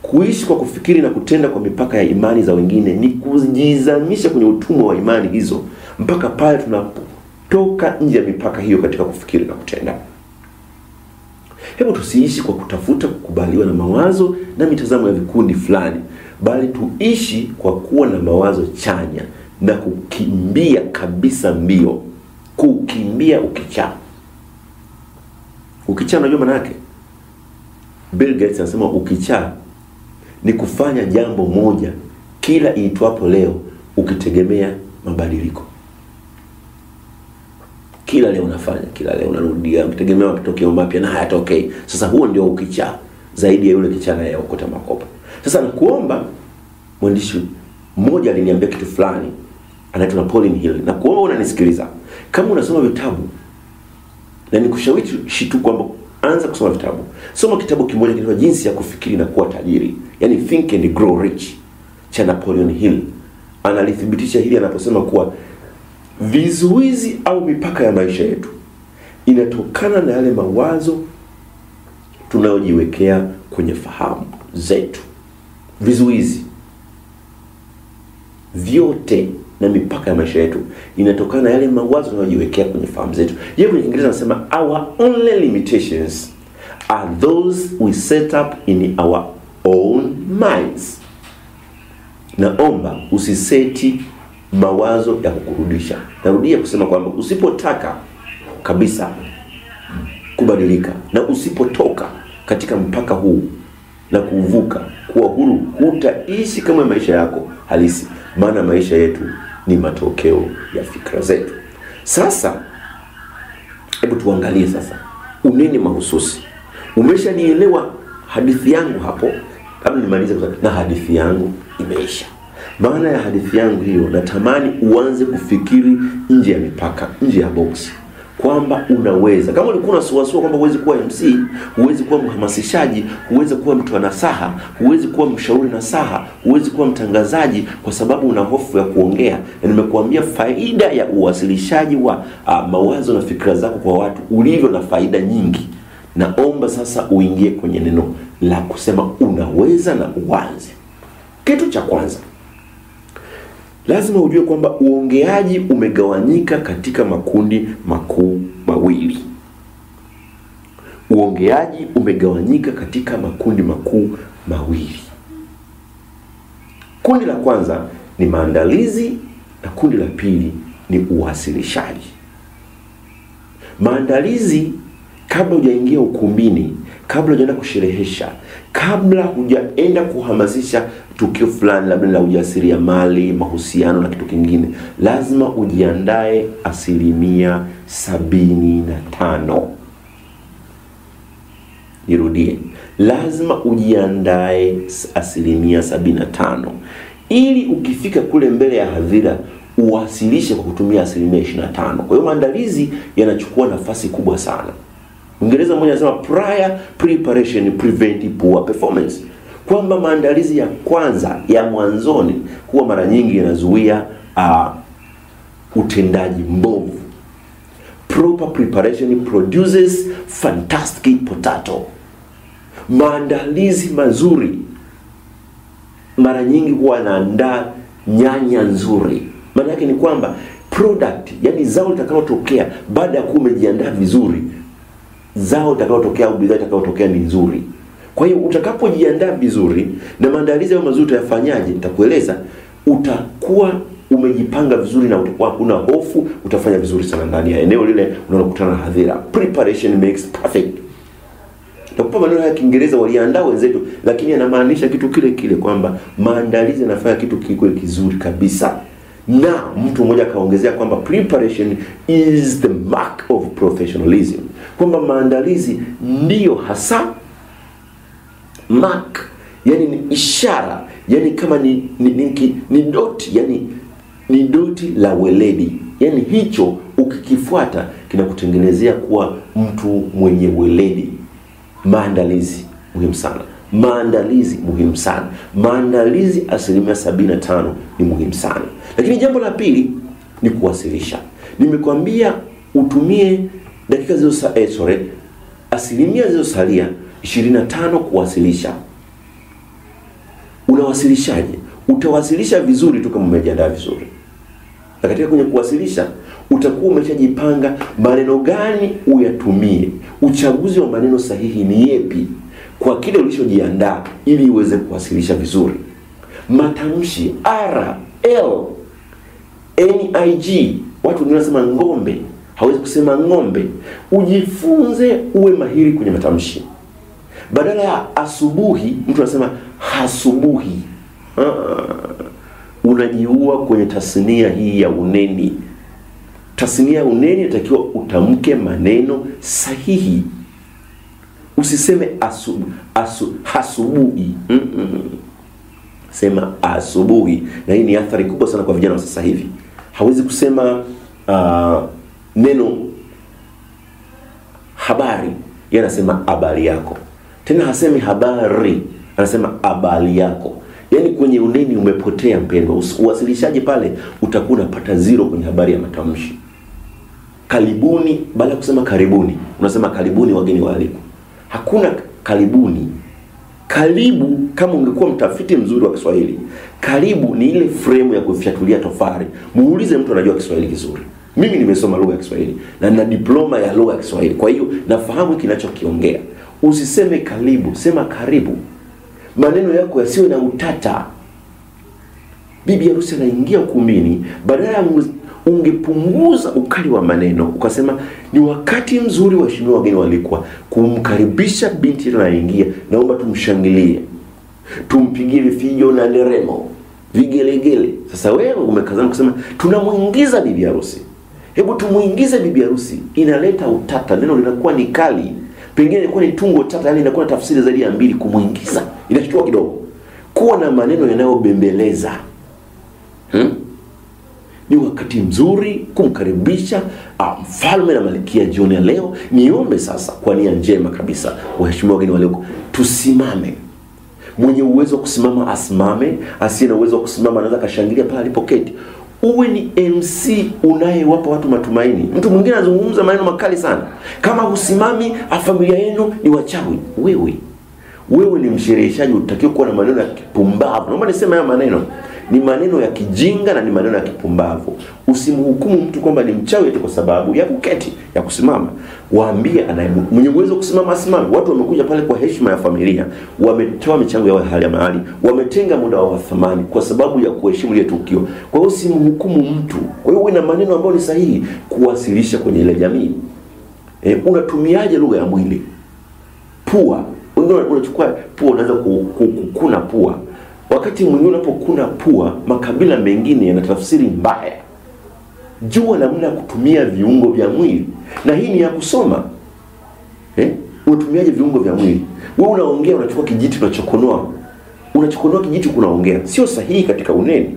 kuishi kwa kufikiri na kutenda kwa mipaka ya imani za wengine ni kujizamisha kwenye utumwa wa imani hizo mpaka pale tunapotoka nje ya mipaka hiyo katika kufikiri na kutenda. Hebu tusiishi kwa kutafuta kukubaliwa na mawazo na mitazamo ya vikundi fulani, bali tuishi kwa kuwa na mawazo chanya na kukimbia kabisa mbio, kukimbia ukichaa. Ukichaa unajua maana yake? Bill Gates anasema ukichaa ni kufanya jambo moja kila iitwapo leo ukitegemea mabadiliko. Kila leo unafanya, kila leo unarudia ukitegemea matokeo mapya na hayatokei. Sasa huo ndio ukichaa, zaidi ya yule kichaa na yaokota makopa. Sasa nakuomba, mwandishi mmoja aliniambia kitu fulani, anaitwa Napoleon Hill, na kuomba unanisikiliza, kama unasoma vitabu, na nikushawishi tu kwamba anza kusoma vitabu. Soma kitabu kimoja kinaitwa Jinsi ya Kufikiri na Kuwa Tajiri, yani Think and Grow Rich, cha Napoleon Hill. Analithibitisha hili anaposema kuwa vizuizi au mipaka ya maisha yetu inatokana na yale mawazo tunayojiwekea kwenye fahamu zetu. Vizuizi vyote na mipaka ya maisha yetu inatokana na yale mawazo tunayojiwekea kwenye fahamu zetu. Yeye kwenye Kiingereza anasema our only limitations are those we set up in our own minds. Naomba usiseti mawazo ya kukurudisha. Narudia kusema kwamba usipotaka kabisa kubadilika na usipotoka katika mpaka huu na kuvuka kuwa huru, hutaishi kama maisha yako halisi, maana maisha yetu ni matokeo ya fikra zetu. Sasa hebu tuangalie sasa unene mahususi. Umeshanielewa hadithi yangu hapo? Kabla nimalize na hadithi yangu imeisha. Maana ya hadithi yangu hiyo, natamani uanze kufikiri nje ya mipaka, nje ya box, kwamba unaweza. Kama ulikuwa unasuasua kwamba huwezi kuwa MC, huwezi kuwa mhamasishaji, huwezi kuwa mtu wa nasaha, huwezi kuwa mshauri nasaha, huwezi kuwa mtangazaji kwa sababu una hofu ya kuongea, na nimekuambia faida ya uwasilishaji wa mawazo na fikra zako kwa watu ulivyo na faida nyingi. Naomba sasa uingie kwenye neno la kusema unaweza na uanze. Kitu cha kwanza, lazima ujue kwamba uongeaji umegawanyika katika makundi makuu mawili. Uongeaji umegawanyika katika makundi makuu mawili. Kundi la kwanza ni maandalizi na kundi la pili ni uwasilishaji. Maandalizi, kabla hujaingia ukumbini, kabla hujaenda kusherehesha, kabla hujaenda kuhamasisha tukio fulani labda la ujasiriamali, mahusiano na kitu kingine, lazima ujiandae 75%. Nirudie, lazima ujiandae 75%, ili ukifika kule mbele ya hadhira uwasilishe kwa kutumia 25%. Kwa hiyo maandalizi yanachukua nafasi kubwa sana. Mwingereza mmoja anasema prior preparation prevent poor performance, kwamba maandalizi ya kwanza ya mwanzoni huwa mara nyingi yanazuia utendaji mbovu. Proper preparation produces fantastic potato. Maandalizi mazuri mara nyingi huwa yanaandaa nyanya nzuri. Maana yake ni kwamba product, yani zao litakalotokea baada ya kuwa umejiandaa vizuri, zao litakalotokea au bidhaa itakayotokea ni nzuri. Kwa hiyo utakapojiandaa vizuri na maandalizi hayo mazuri utayafanyaje? Nitakueleza. Utakuwa umejipanga vizuri na utakuwa huna hofu, utafanya vizuri sana ndani ya eneo lile unalokutana na hadhira. Preparation makes perfect. Nakupa maneno ya Kiingereza waliandaa wenzetu, lakini yanamaanisha kitu kile kile, kwamba maandalizi yanafanya kitu kiko kizuri kabisa. Na mtu mmoja kaongezea kwamba preparation is the mark of professionalism, kwamba maandalizi ndiyo hasa mark, yani ni ishara, yani kama ni doti, yani ni doti la weledi. Yani hicho ukikifuata kinakutengenezea kuwa mtu mwenye weledi. Maandalizi muhimu sana. Maandalizi muhimu sana. Maandalizi 75% ni muhimu sana. Lakini jambo la pili ni kuwasilisha. Nimekwambia utumie dakika asilimia zilizosalia 25 kuwasilisha. Unawasilishaje? Utawasilisha vizuri tu kama umejiandaa vizuri. Na katika kwenye kuwasilisha utakuwa umeshajipanga maneno gani uyatumie. Uchaguzi wa maneno sahihi ni yepi kwa kile ulichojiandaa ili uweze kuwasilisha vizuri. Matamshi R, L, NIG. Watu wengine wanasema ngombe, hawezi kusema ngombe. Ujifunze uwe mahiri kwenye matamshi. Badala ya asubuhi, mtu anasema hasubuhi. Unajiua kwenye tasnia hii ya uneni. Tasnia ya uneni inatakiwa utamke maneno sahihi. Usiseme hasubuhi. Sema asubuhi. Na hii ni athari kubwa sana kwa vijana wa sasa hivi. Hawezi kusema neno habari, yeye anasema habari yako. Tena hasemi habari, anasema habari yako. Yaani kwenye uneni umepotea mpendwa. Uwasilishaji pale utakuwa unapata 0 kwenye habari ya matamshi. Karibuni, badala kusema karibuni, unasema karibuni wageni waalikwa. Hakuna karibuni. Karibu, kama ungekuwa mtafiti mzuri wa Kiswahili, karibu ni ile frame ya kufyatulia tofari. Muulize mtu anajua Kiswahili kizuri. Mimi nimesoma lugha ya Kiswahili na nina diploma ya lugha ya Kiswahili. Kwa hiyo nafahamu kinachokiongea. Usiseme karibu, sema karibu. Maneno yako yasiwe na utata. Bibi harusi anaingia ukumbini, badala ungepunguza ukali wa maneno, ukasema ni wakati mzuri waheshimiwa wageni waalikwa kumkaribisha binti anaingia, naomba tumshangilie. Tumpigie vifijo na nderemo, vigelegele. Sasa wewe umekazana kusema tunamuingiza bibi harusi. Hebu tumuingize bibi harusi. Inaleta utata, neno linakuwa ni kali. Pengine ilikuwa ni tungo tata, yani inakuwa na tafsiri zaidi ya 2 kumuingiza. Inachukua kidogo. Kuwa na maneno yanayobembeleza. Ni wakati mzuri kumkaribisha mfalme na malkia jioni ya leo. Niombe sasa kwa nia njema kabisa, waheshimiwa wageni walio, tusimame. Mwenye uwezo wa kusimama asimame, asiye na uwezo wa kusimama anaweza kashangilia pale alipoketi. Uwe ni MC unayewapa watu matumaini. Mtu mwingine anazungumza maneno makali sana. Kama husimami, familia yenu ni wachawi. Wewe ni mshereheshaji, utakiwa kuwa na maneno ya kipumbavu. Naomba niseme haya maneno ni maneno ya kijinga na ni maneno ya kipumbavu. Usimhukumu mtu kwamba ni mchawi eti kwa sababu ya kuketi, ya kusimama. Waambie mwenye uwezo kusimama asimame. Watu wamekuja pale kwa heshima ya familia, wametoa michango yao hali ya mahali, wametenga muda wa thamani kwa sababu ya kuheshimu ile tukio. Kwa hiyo usimhukumu mtu. Kwa hiyo uwe na maneno ambayo ni sahihi kuwasilisha kwenye ile jamii. Unatumiaje lugha ya mwili? Pua. Unachukua pua, unaanza kukuna pua. Wakati mwingine unapokuna pua, makabila mengine yanatafsiri mbaya. Jua namna ya kutumia viungo vya mwili. Na hii ni ya kusoma. Unatumiaje viungo vya mwili? Wewe unaongea, unachukua kijiti unachokonoa. Unachokonoa kijiti kunaongea. Sio sahihi katika uneni.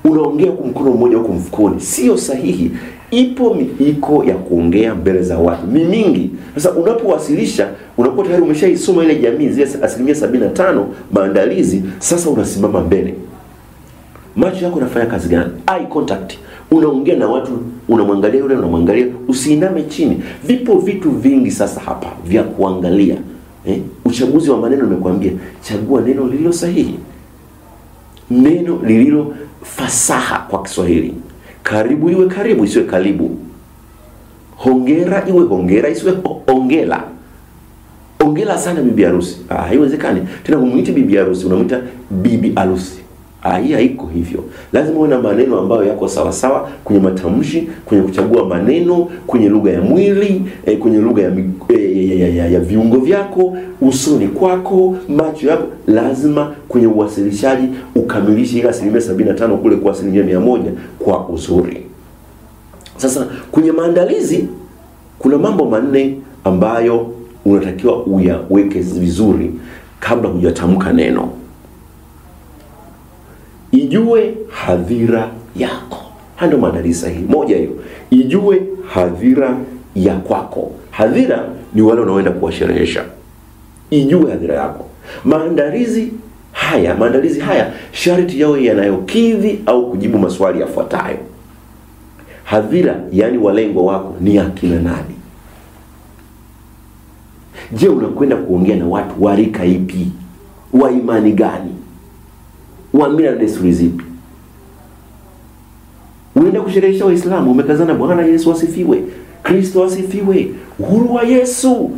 Unaongea kwa mkono mmoja huko mfukoni. Sio sahihi. Ipo miiko ya kuongea mbele za watu. Ni mingi. Sasa unapowasilisha, unakuwa tayari umeshaisoma ile jamii, zile 75% maandalizi, sasa unasimama mbele. Macho yako yanafanya kazi gani? Eye contact. Unaongea na watu, unamwangalia yule, unamwangalia, usiiname chini. Vipo vitu vingi sasa hapa vya kuangalia. Uchaguzi wa maneno nimekuambia, chagua neno lililo sahihi. Neno lililo fasaha kwa Kiswahili. Karibu iwe karibu, isiwe karibu. Hongera iwe hongera, isiwe ongela. Ongela sana bibi harusi. Haiwezekani. Tena humuiti bibi harusi, unamuita bibi harusi. Hii haiko hivyo. Lazima uwe na maneno ambayo yako sawa sawa kwenye matamshi, kwenye kuchagua maneno, kwenye lugha ya mwili, kwenye lugha ya viungo vyako, usoni kwako, macho yako. Lazima kwenye uwasilishaji ukamilishe ile 75% kule kwa 100% kwa uzuri. Sasa kwenye maandalizi kuna mambo 4 ambayo unatakiwa uyaweke vizuri kabla hujatamka neno. Ijue hadhira yako. Ndio maandalizi sahihi. Moja hiyo. Ijue hadhira ya kwako. Hadhira ni wale unaoenda kuwasherehesha. Ijue hadhira yako. Maandalizi haya sharti yao yanayokidhi au kujibu maswali yafuatayo. Hadhira, yani walengwa wako ni akina nani? Je, unakwenda kuongea na watu wa rika ipi? Wa imani gani? Wa mila na desturi zipi? Unaenda kusherehesha Waislamu, umekazana Bwana Yesu asifiwe, Kristo asifiwe, uhuru wa Yesu.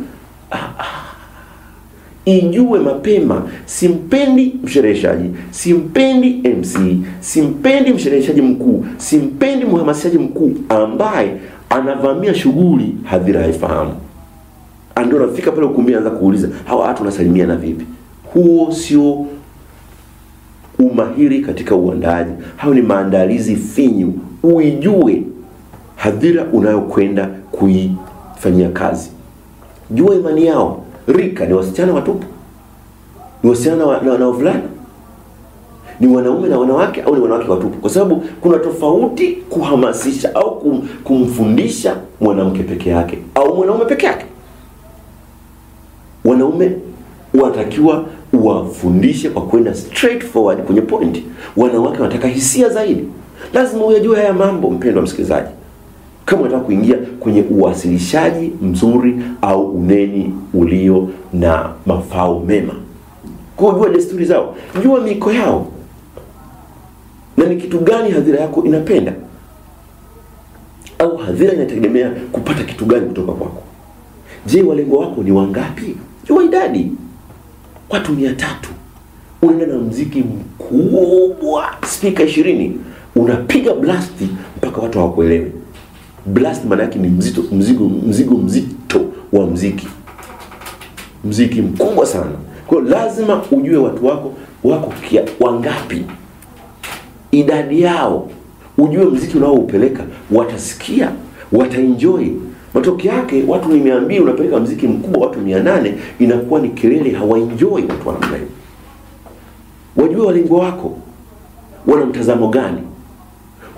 Ijue mapema, simpendi mshereheshaji, simpendi MC, simpendi mshereheshaji mkuu, simpendi mhamasishaji mkuu ambaye anavamia shughuli hadhira haifahamu. Ndio nafika pale ukumbi anaanza kuuliza, hawa watu wanasalimiana vipi? Huo sio umahiri katika uandaaji. Hao ni maandalizi finyu. Uijue hadhira unayokwenda kuifanyia kazi. Jua imani yao. Rika ni wasichana watupu? Ni wasichana na wavulana? Ni wanaume na wanawake au ni wanawake watupu? Kwa sababu kuna tofauti kuhamasisha au kumfundisha mwanamke peke yake au mwanaume peke yake. Wanaume wanatakiwa wafundishe kwa kwenda straight forward kwenye point. Wanawake wanataka hisia zaidi. Lazima uyajue haya mambo, mpendwa msikilizaji, kama unataka kuingia kwenye uwasilishaji mzuri au uneni ulio na mafao mema. Kujua desturi zao, jua miko yao, na ni kitu gani hadhira yako inapenda, au hadhira inategemea kupata kitu gani kutoka kwako. Je, walengo wako ni wangapi? Jua idadi. Watu 300. Unaenda na mziki mkubwa, speaker 20, unapiga blast mpaka watu hawakuelewi. Blast maana yake ni mzigo mzito wa mziki mkubwa sana. Kwa hiyo lazima ujue watu wako wangapi, idadi yao, ujue mziki unaoupeleka watasikia, wataenjoy. Matokeo yake watu ni 200, unapeleka mziki mkubwa watu 800, inakuwa ni kelele, hawaenjoy watu wa namna hiyo. Wajue walengo wako wana mtazamo gani.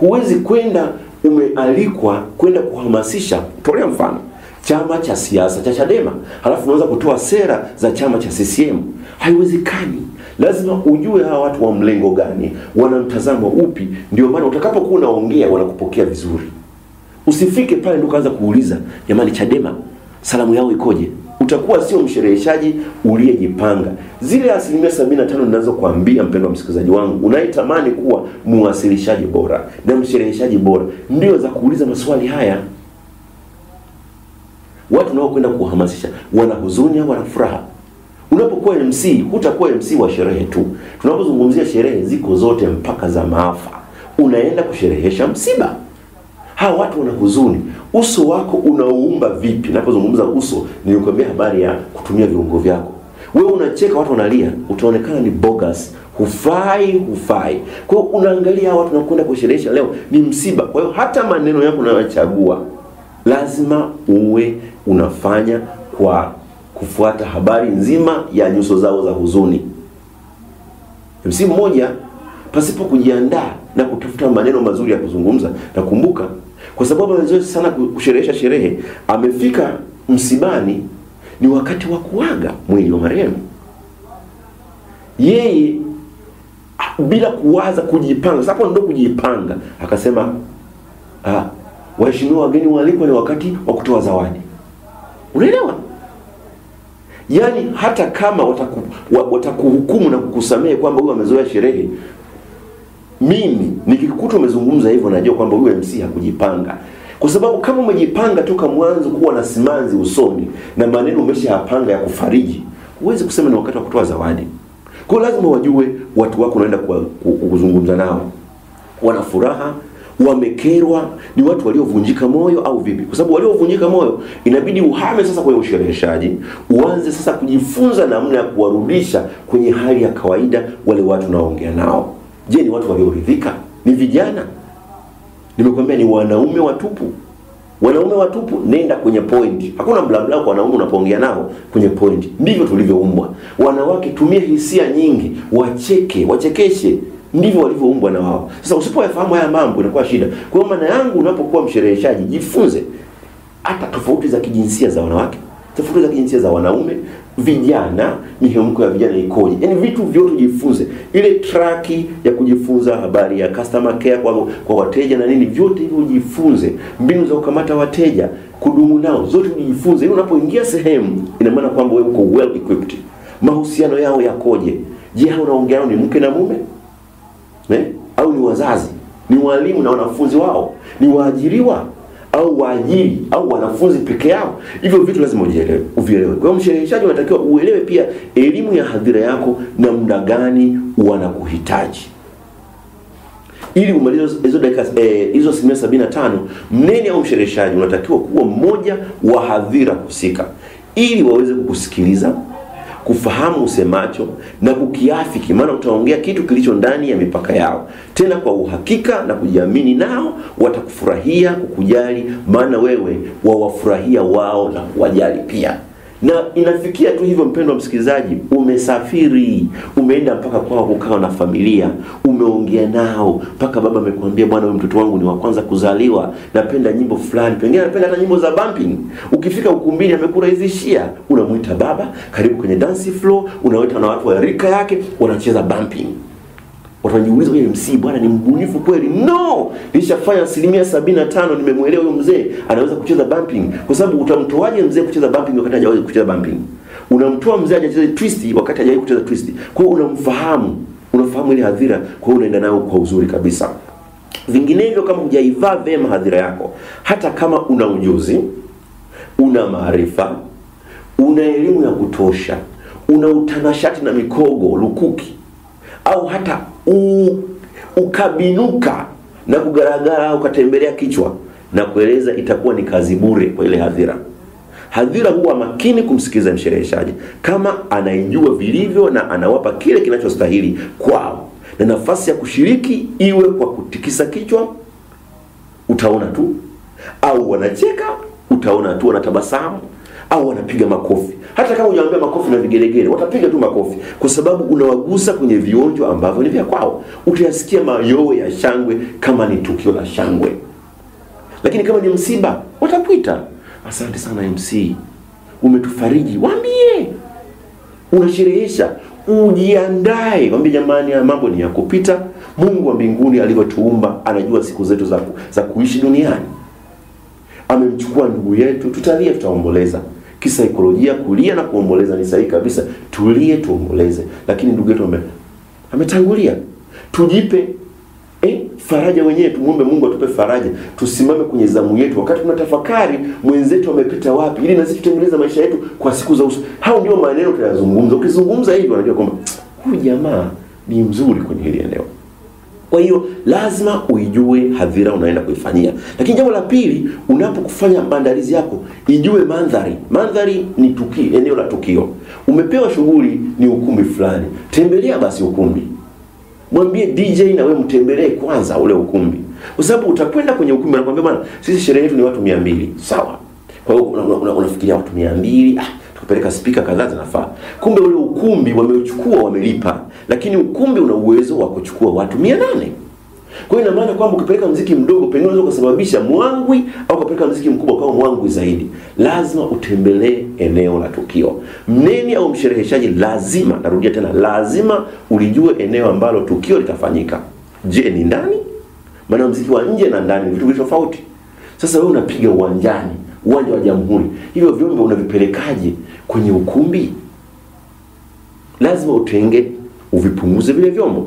Huwezi kwenda umealikwa kwenda kuhamasisha, tolea mfano, chama cha siasa cha Chadema, halafu unaanza kutoa sera za chama cha CCM. Haiwezekani. Lazima ujue hawa watu wa mlengo gani, wana mtazamo upi, ndio maana utakapokuwa unaongea wanakupokea vizuri. Usifike pale ndio kaanza kuuliza, jamani Chadema salamu yao ikoje? Utakuwa sio mshereheshaji uliyejipanga. Zile 75% ninazokuambia mpendwa msikilizaji wangu, unaitamani kuwa muwasilishaji bora na mshereheshaji bora, ndio za kuuliza maswali haya. Watu nao kwenda kuhamasisha, wana huzuni au wana furaha? Unapokuwa MC, hutakuwa MC wa sherehe tu. Tunapozungumzia sherehe ziko zote mpaka za maafa. Unaenda kusherehesha msiba. Hawa watu wana huzuni. Uso wako unaumba vipi? Ninapozungumza uso, nilikwambia habari ya kutumia viungo vyako. Wewe unacheka watu wanalia, utaonekana ni bogus, hufai. Kwa hiyo unaangalia watu wanakwenda kusherehesha, leo ni msiba. Kwa hiyo hata maneno yako unayochagua lazima uwe unafanya kwa kufuata habari nzima ya nyuso zao za huzuni. MC mmoja pasipo kujiandaa na kutafuta maneno mazuri ya kuzungumza, na kumbuka kwa sababu amezoea sana kusherehesha sherehe, amefika msibani ni wakati wa kuaga mwili wa marehemu. Yeye bila kuwaza kujipanga, sababu ndio kujipanga, akasema waheshimiwa wageni waalikwa, ni wakati wa kutoa zawadi. Unaelewa? Yaani hata kama watakuhukumu na kukusamehe kwamba huyu amezoea sherehe, mimi nikikukuta umezungumza hivyo najua kwamba huyu MC hakujipanga. Kwa sababu kama umejipanga toka mwanzo kuwa na simanzi usoni na maneno umeshayapanga ya kufariji, huwezi kusema ni wakati wa kutoa zawadi. Kwa hiyo lazima wajue watu wako unaenda kuzungumza nao wana furaha, wamekerwa, ni watu waliovunjika moyo au vipi. Kwa sababu waliovunjika moyo inabidi uhame sasa kwenye ushereheshaji, uanze sasa kujifunza namna ya kuwarudisha kwenye hali ya kawaida wale watu unaoongea nao. Je, ni watu walioridhika? Ni vijana? Nimekwambia ni wanaume watupu. Wanaume watupu, nenda kwenye point. Hakuna blabla kwa wanaume unapoongea nao, kwenye point. Ndivyo tulivyoumbwa. Wanawake tumia hisia nyingi, wachekeshe. Ndivyo walivyoumbwa na wao. Sasa usipoyafahamu haya mambo inakuwa shida. Kwa hiyo maana yangu, unapokuwa mshereheshaji, jifunze hata tofauti za kijinsia za wanawake. tofauti za kijinsia za wanaume, vijana, mihemko ya vijana ikoje. Yaani vitu vyote ujifunze. Ile track ya kujifunza habari ya customer care kwa wateja na nini, vyote hivyo ujifunze. Mbinu za kukamata wateja, kudumu nao, zote ujifunze. Ili unapoingia sehemu, ina maana kwamba wewe uko well equipped. Mahusiano yao yakoje? Je, hao unaongea nao ni mke na mume? Au ni wazazi? Ni walimu na wanafunzi wao? Ni waajiriwa au waajiri au wanafunzi peke yao? Hivyo vitu lazima uvielewe. Kwa hiyo mshereheshaji unatakiwa uelewe pia elimu ya hadhira yako na muda gani wanakuhitaji. Ili umalize hizo dakika hizo 75, mneni au mshereheshaji unatakiwa kuwa mmoja wa hadhira husika ili waweze kukusikiliza, kufahamu usemacho na kukiafiki, maana utaongea kitu kilicho ndani ya mipaka yao, tena kwa uhakika na kujiamini. Nao watakufurahia, kukujali, maana wewe wawafurahia wao na kuwajali pia. Na inafikia tu hivyo, mpendwa msikilizaji, umesafiri, umeenda mpaka kwao kukaa na familia, umeongea nao, mpaka baba amekwambia, bwana wewe mtoto wangu ni wa kwanza kuzaliwa, napenda nyimbo fulani, pengine anapenda hata nyimbo za bumping. Ukifika ukumbini amekurahisishia, unamuita baba, karibu kwenye dance floor, unaweta na watu wa rika yake wanacheza bumping. Watajiuliza, huyu MC bwana ni mbunifu kweli? No, nilishafanya 75%, nimemuelewa huyo mzee anaweza kucheza bumping. Kwa sababu utamtoaje mzee kucheza bumping wakati hajawahi kucheza bumping? Unamtoa mzee acheze twist wakati hajawahi kucheza twist. Kwa hiyo unafahamu ile hadhira, kwa hiyo unaenda nayo kwa uzuri kabisa. Vinginevyo kama hujaivaa vema hadhira yako, hata kama una ujuzi, una maarifa, una elimu ya kutosha, una utanashati na mikogo lukuki, au hata ukabinuka na kugaragara au ukatembelea kichwa, na kueleza itakuwa ni kazi bure kwa ile hadhira. Hadhira huwa makini kumsikiliza mshereheshaji kama anaijua vilivyo na anawapa kile kinachostahili kwao, na nafasi ya kushiriki iwe kwa kutikisa kichwa, utaona tu, au wanacheka, utaona tu wanatabasamu, au wanapiga makofi. Hata kama hujaambia makofi na vigelegele, watapiga tu makofi kwa sababu unawagusa kwenye vionjo ambavyo ni vya kwao. Utayasikia mayowe ya shangwe kama ni tukio la shangwe. Lakini kama ni msiba, watakuita, asante sana MC, umetufariji. Waambie unasherehesha, ujiandae, waambie jamani, mambo ni ya kupita. Mungu wa mbinguni alivyotuumba anajua siku zetu za kuishi duniani. Amemchukua ndugu yetu, tutalia, tutaomboleza. Kisaikolojia, kulia na kuomboleza ni sahihi kabisa. Tulie, tuomboleze. Lakini ndugu yetu ametangulia. Tujipe faraja wenyewe, tumuombe Mungu atupe faraja. Tusimame kwenye zamu yetu wakati tunatafakari mwenzetu amepita wapi, ili na sisi tutengeneze maisha yetu kwa siku za usoni. Hao ndio maneno tunayozungumza. Ukizungumza hivi unajua kwamba huyu jamaa ni mzuri kwenye hili eneo. Kwa hiyo lazima uijue hadhira unaenda kuifanyia. Lakini jambo la pili, unapokufanya maandalizi yako, ijue mandhari. Mandhari ni tukio, eneo la tukio. Umepewa shughuli ni ukumbi fulani, tembelea basi ukumbi. Mwambie DJ na wewe mtembelee kwanza ule ukumbi. Kwa sababu utakwenda kwenye ukumbi na kwambia, bwana sisi sherehe yetu ni watu 200. Sawa. Kwa hiyo unafikiria watu 200, tukapeleka speaker kadhaa zinafaa. Kumbe ule ukumbi wameuchukua, wamelipa, lakini ukumbi una uwezo wa kuchukua watu 800. Kwa hiyo ina maana kwamba ukipeleka muziki mdogo pengine unaweza kusababisha mwangwi, au ukapeleka muziki mkubwa kama mwangwi zaidi. Lazima utembelee eneo la tukio. Mneni au mshereheshaji lazima, narudia tena, lazima ulijue eneo ambalo tukio litafanyika. Je, ni ndani? Maana muziki wa nje na ndani ni vitu tofauti. Sasa wewe unapiga uwanjani, uwanja wa Jamhuri. Hivyo vyombo unavipelekaje kwenye ukumbi? Lazima utenge, uvipunguze vile vyombo.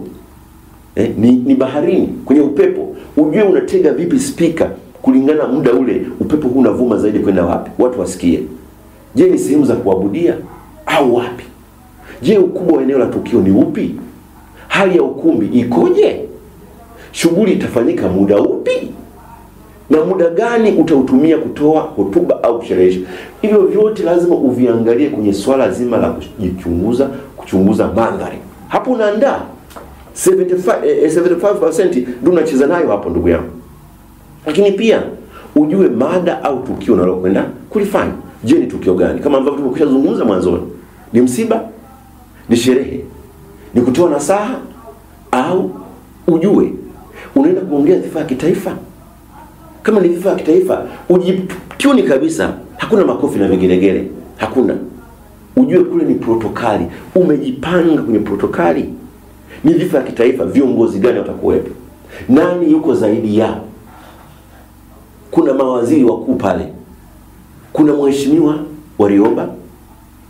Ni baharini, kwenye upepo. Ujue unatega vipi speaker kulingana muda ule upepo huu unavuma zaidi kwenda wapi, watu wasikie. Je, ni sehemu za kuabudia au wapi? Je, ukubwa wa eneo la tukio ni upi? Hali ya ukumbi ikoje? Shughuli itafanyika muda upi? Na muda gani utautumia kutoa hotuba au kusherehesha? Hivyo vyote lazima uviangalie kwenye swala zima la kujichunguza, kuchunguza mandhari. Hapo unaandaa 75% ndio unacheza nayo hapo, ndugu yangu. Lakini pia ujue mada au tukio unalokwenda kulifanya. Je, ni tukio gani? Kama ambavyo tumekwisha zungumza mwanzoni. Ni msiba? Ni sherehe? Ni kutoa nasaha? Au ujue unaenda kuongea dhifa ya kitaifa? Kama ni dhifa ya kitaifa, ujituni kabisa. Hakuna makofi na vigelegele. Hakuna. Ujue kule ni protokali. Umejipanga kwenye protokali. Ni dhifa ya kitaifa, viongozi gani watakuwepo? Nani yuko zaidi yao? Kuna mawaziri wakuu pale. Kuna mheshimiwa Warioba,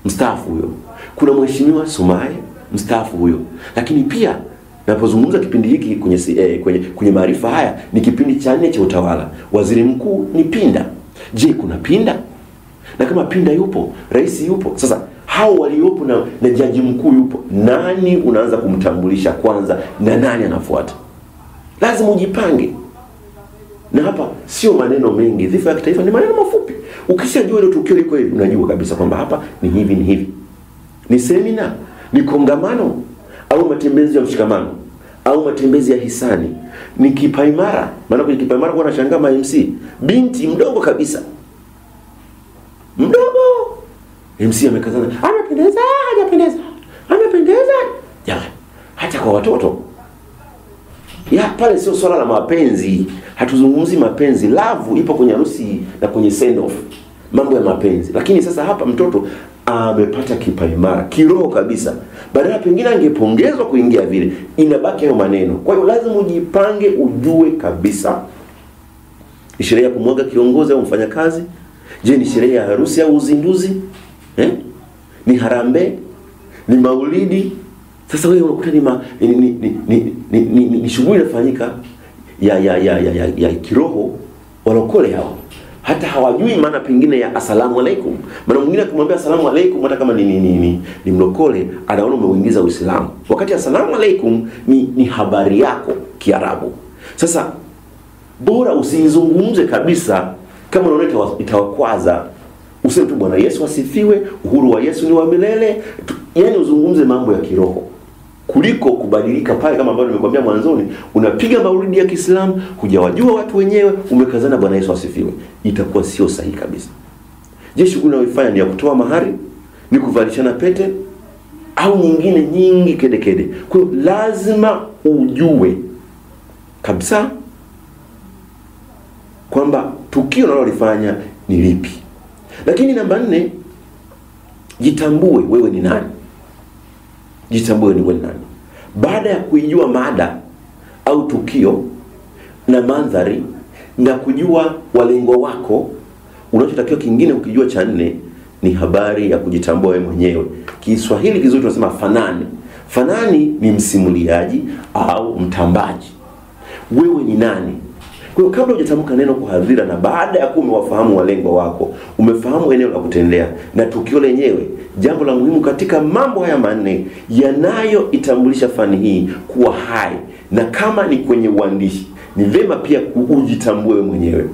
mstaafu huyo. Kuna mheshimiwa Sumaye, mstaafu huyo. Lakini pia napozungumza kipindi hiki kwenye maarifa haya ni kipindi cha 4 cha utawala. Waziri mkuu ni Pinda. Je, kuna Pinda? Na kama Pinda yupo, rais yupo. Sasa hao waliopo na jaji mkuu yupo, nani unaanza kumtambulisha kwanza na nani anafuata? Lazima ujipange. Na hapa sio maneno mengi. Dhifa ya kitaifa ni maneno mafupi. Ukishajua ile tukio liko hivi, unajua kabisa kwamba hapa ni hivi, ni hivi. Ni semina, ni kongamano, au matembezi ya mshikamano, au matembezi ya hisani, ni kipaimara. Maana kwenye kipaimara kwa nashangaa MC, binti mdogo kabisa. Mdogo. MC amekazana, anapendeza, hajapendeza. Anapendeza. Jamani, hata kwa watoto. Ya pale sio swala la mapenzi. Hatuzungumzi mapenzi. Love ipo kwenye harusi na kwenye send off. Mambo ya mapenzi. Lakini sasa hapa mtoto amepata kipaimara, kiroho kabisa. Badala pengine angepongezwa kuingia vile, inabaki hayo maneno. Kwa hiyo lazima ujipange, ujue kabisa. Ni sherehe ya kumwaga kiongozi au mfanyakazi? Je, ni sherehe ya harusi au uzinduzi? Ni harambee? Ni maulidi? Sasa wewe unakuta ni shughuli inafanyika ya kiroho. Walokole hao hata hawajui maana pengine ya asalamu alaykum. Maana mwingine akimwambia asalamu alaykum hata kama ni mlokole, anaona umeuingiza Uislamu. Wakati asalamu alaykum ni habari yako Kiarabu. Sasa bora usizungumze kabisa kama unaona itawakwaza. Useme tu Bwana Yesu asifiwe, uhuru wa Yesu ni wa milele. Yaani uzungumze mambo ya kiroho. Kuliko kubadilika pale kama ambavyo nimekwambia mwanzoni, unapiga maulidi ya Kiislamu, hujawajua watu wenyewe, umekazana Bwana Yesu asifiwe. Itakuwa sio sahihi kabisa. Je, shughuli unayoifanya ni ya kutoa mahari, ni kuvalishana pete, au nyingine nyingi kede? Kwa hiyo lazima ujue kabisa kwamba tukio unalolifanya ni lipi. Lakini namba 4, jitambue wewe ni nani. Jitambue ni wewe nani. Baada ya kuijua mada au tukio na mandhari na kujua walengwa wako, unachotakiwa kingine ukijua cha 4 ni habari ya kujitambua wewe mwenyewe. Kiswahili kizuri tunasema fanani. Fanani ni msimuliaji au mtambaji. Wewe ni nani? Kwa hiyo kabla hujatamka neno kwa hadhira na baada ya kuwa umewafahamu walengwa wako, umefahamu eneo la kutendea na tukio lenyewe, jambo la muhimu katika mambo haya 4 yanayoitambulisha fani hii kuwa hai, na kama ni kwenye uandishi, ni vema pia ujitambue mwenyewe.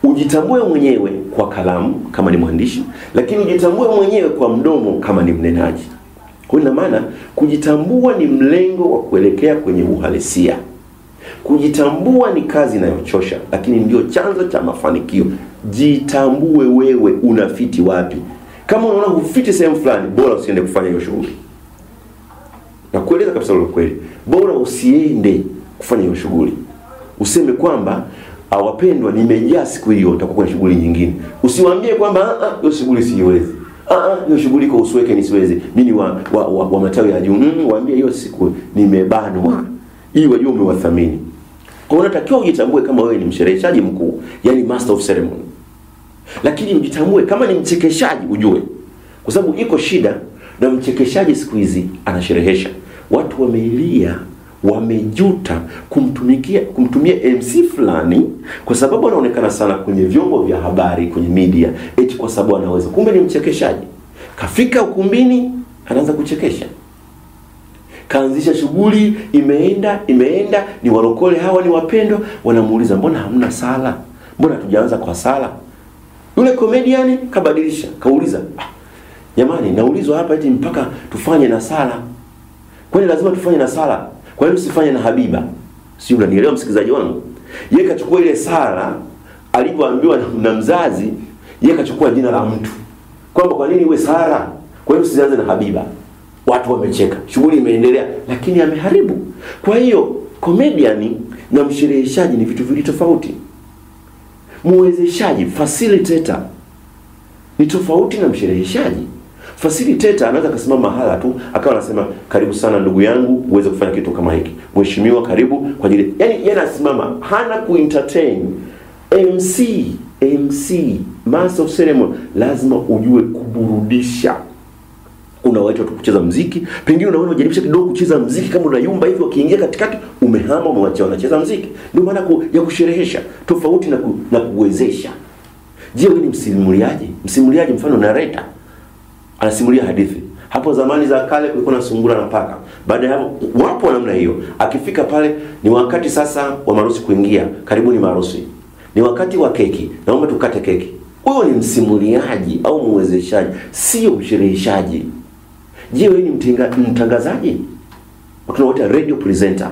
Ujitambue mwenyewe kwa kalamu kama ni mwandishi, lakini ujitambue mwenyewe kwa mdomo kama ni mnenaji. Kwa ina maana kujitambua ni mlengo wa kuelekea kwenye uhalisia. Kujitambua ni kazi inayochosha, lakini ndio chanzo cha mafanikio. Jitambue wewe unafiti wapi. Kama unaona hufiti sehemu fulani, bora usiende kufanya hiyo shughuli. Na kueleza kabisa ule kweli, bora usiende kufanya hiyo shughuli. Useme kwamba wapendwa, nimejaa siku hiyo, nitakuwa kwenye shughuli nyingine. Usiwaambie kwamba hiyo shughuli siwezi. Hiyo shughuli kwa usiweke nisiwezi. Mimi wa matawi ya juu. Waambie hiyo siku nimebanwa. Hii wajua umewathamini. Kwa hiyo unatakiwa ujitambue kama wewe ni mshereheshaji mkuu, yani master of ceremony. Lakini ujitambue kama ni mchekeshaji, ujue. Kwa sababu iko shida na mchekeshaji siku hizi anasherehesha. Watu wameilia, wamejuta kumtumia MC fulani kwa sababu anaonekana sana kwenye vyombo vya habari, kwenye media, eti kwa sababu anaweza. Kumbe ni mchekeshaji. Kafika ukumbini, anaanza kuchekesha. Kaanzisha shughuli, imeenda, ni walokole hawa ni wapendo, wanamuuliza mbona hamna sala? Mbona tujaanza kwa sala? Yule comedian kabadilisha, kauliza, jamani naulizwa hapa eti mpaka tufanye na sala. Kwani lazima tufanye na sala? Kwa nini usifanye na Habiba? Si unanielewa msikilizaji wangu? Yeye kachukua ile sala alipoambiwa na mzazi, yeye kachukua jina la mtu. Kwamba kwa nini iwe sala? Kwa nini usianze na Habiba? Watu wamecheka, shughuli imeendelea, lakini ameharibu. Kwa hiyo comedian na mshereheshaji ni vitu viwili tofauti. Muwezeshaji, facilitator, ni tofauti na mshereheshaji. Facilitator anaweza kusimama mahala tu akawa anasema karibu sana ndugu yangu uweze kufanya kitu kama hiki. Mheshimiwa karibu kwa ajili. Yaani yeye anasimama, hana kuentertain. MC Master of Ceremony lazima ujue kuburudisha. Unawaita tu kucheza muziki, pengine unaona unajaribisha kidogo kucheza muziki kama unayumba hivi, wakiingia katikati umehama umewachia wanacheza muziki. Ndio maana ya kusherehesha, tofauti na kuwezesha. Je, wewe ni msimuliaji? Msimuliaji mfano narrator anasimulia hadithi. Hapo zamani za kale kulikuwa na sungura na paka. Baada ya hapo wapo namna hiyo. Akifika pale ni wakati sasa wa marusi kuingia. Karibuni marusi. Ni wakati wa keki. Naomba tukate keki. Huyo ni msimuliaji au muwezeshaji, sio mshereheshaji. Je, wewe ni mtangazaji? Tunawaita radio presenter.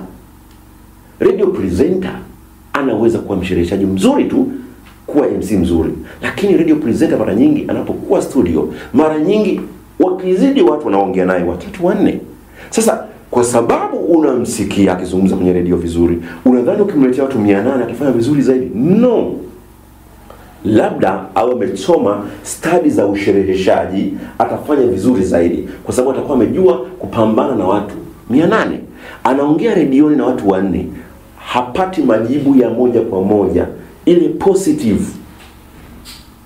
Radio presenter anaweza kuwa mshereheshaji mzuri tu, kuwa MC mzuri. Lakini radio presenter mara nyingi anapokuwa studio, mara nyingi wakizidi watu wanaongea naye 3-4. Sasa kwa sababu unamsikia akizungumza kwenye radio vizuri, unadhani ukimletea watu 800 atafanya vizuri zaidi? No. Labda au amesoma study za ushereheshaji, atafanya vizuri zaidi kwa sababu atakuwa amejua kupambana na watu 800. Anaongea redioni na watu 4, hapati majibu ya moja kwa moja, ile positive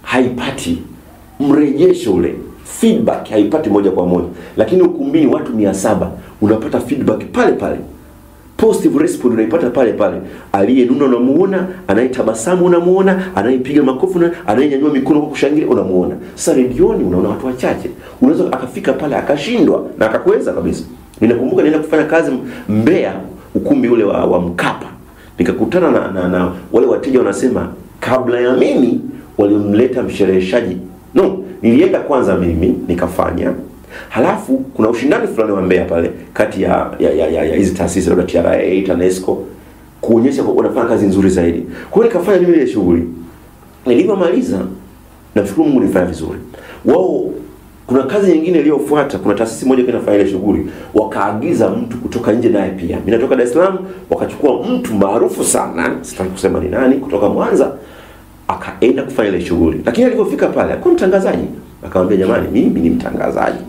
haipati, mrejesho ule feedback haipati moja kwa moja. Lakini ukumbini watu 700 unapata feedback pale pale, positive response unaipata pale pale. Aliyenuna unamuona, anayetabasamu unamuona, anayepiga makofi na anayenyanyua mikono kwa kushangilia unamuona. Sasa redioni unaona watu wachache, unaweza akafika pale akashindwa na akakuweza kabisa. Ninakumbuka nenda kufanya kazi Mbeya, ukumbi ule wa Mkapa, nikakutana na wale wateja wanasema kabla ya mimi walimleta mshereheshaji. No, nilienda mimi nikafanya. Halafu kuna ushindani fulani wa Mbeya pale kati ya hizi taasisi labda TRA, TANESCO, kuonyesha kwa wanafanya kazi nzuri zaidi. Kwa hiyo nikafanya mimi ile shughuli. Nilipomaliza nashukuru Mungu nilifanya vizuri. Wao kuna kazi nyingine iliyofuata, kuna taasisi moja inafanya ile shughuli, wakaagiza mtu kutoka nje naye pia. Mimi natoka Dar es Salaam, wakachukua mtu maarufu sana, sitaki kusema ni nani, kutoka Mwanza, akaenda kufanya ile shughuli. Lakini alipofika pale, akawa mtangazaji. Akamwambia jamani, mimi ni mtangazaji.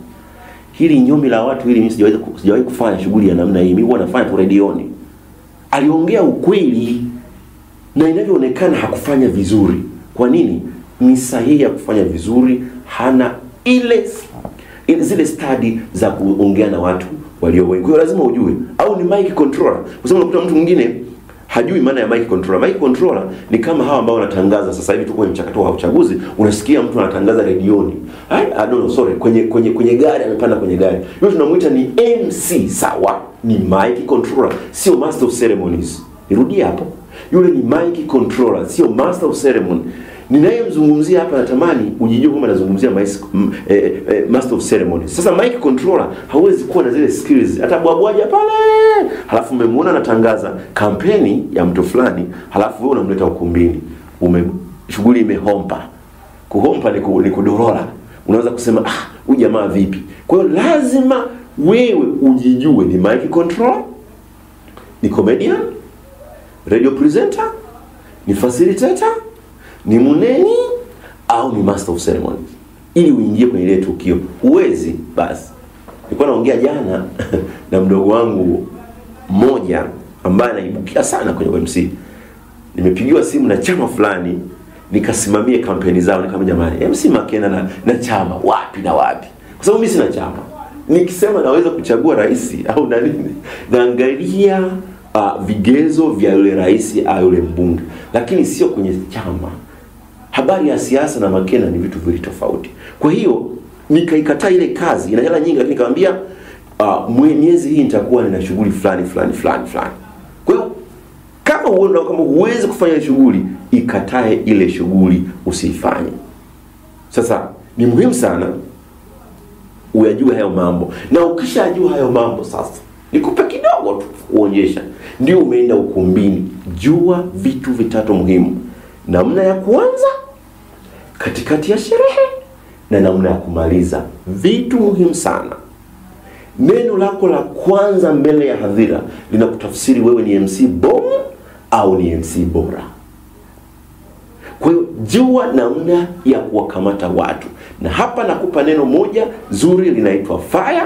Hili nyomi la watu hili mimi sijawahi kufanya shughuli ya namna hii. Mimi huwa nafanya tu redioni. Aliongea ukweli na inavyoonekana hakufanya vizuri. Kwa nini? Ni sahihi ya kufanya vizuri, hana zile study za kuongea na watu walio wengi. Kwa hiyo lazima ujue. Au ni mic controller. Kwa sababu unakuta mtu mwingine hajui maana ya mic controller. Mic controller ni kama hawa ambao wanatangaza sasa hivi tuko kwenye mchakato wa uchaguzi, unasikia mtu anatangaza redioni. Kwenye gari, amepanda kwenye gari. Yule tunamuita ni MC, sawa? Ni mic controller, sio master of ceremonies. Nirudie hapo. Yule ni mic controller, sio master of ceremony. Ninayemzungumzia hapa natamani ujijue kama nazungumzia master of ceremonies. Sasa mic controller hawezi kuwa na zile skills. Hata bwabwaja pale, halafu umemwona anatangaza kampeni ya mtu fulani, halafu wewe unamleta ukumbini. Shughuli imehompa. Kuhompa ni kudorola. Unaweza kusema huyu jamaa vipi? Kwa hiyo lazima wewe ujijue ni mic controller, ni comedian, radio presenter, ni facilitator, ni muneni au ni master of ceremony, ili uingie kwenye ile tukio. Uwezi basi. Nilikuwa naongea jana na mdogo wangu mmoja ambaye anaibukia sana kwenye MC. Nimepigiwa simu na chama fulani, nikasimamie kampeni zao. Nikamwambia jamani, MC Makena na chama wapi na wapi? Kwa sababu mimi sina chama. Nikisema naweza kuchagua rais au na nini, naangalia vigezo vya yule rais au yule mbunge, lakini sio kwenye chama. Habari ya siasa na Makena ni vitu viwili tofauti. Kwa hiyo nikaikataa ile kazi, ina hela nyingi, lakini nikamwambia miezi hii nitakuwa nina shughuli fulani. Kwa hiyo kama huwezi kufanya shughuli, ikatae ile shughuli, usifanye. Sasa ni muhimu sana uyajue hayo mambo. Na ukishajua hayo mambo sasa, nikupe kidogo tu uonyesha, ndio umeenda ukumbini. Jua vitu vitatu muhimu: namna ya kuanza, katikati ya sherehe, na namna ya kumaliza. Vitu muhimu sana. Neno lako la kwanza mbele ya hadhira linakutafsiri wewe ni MC bomu au ni MC bora. Kwa hiyo jua namna ya kuwakamata watu. Na hapa nakupa neno moja zuri linaitwa fire,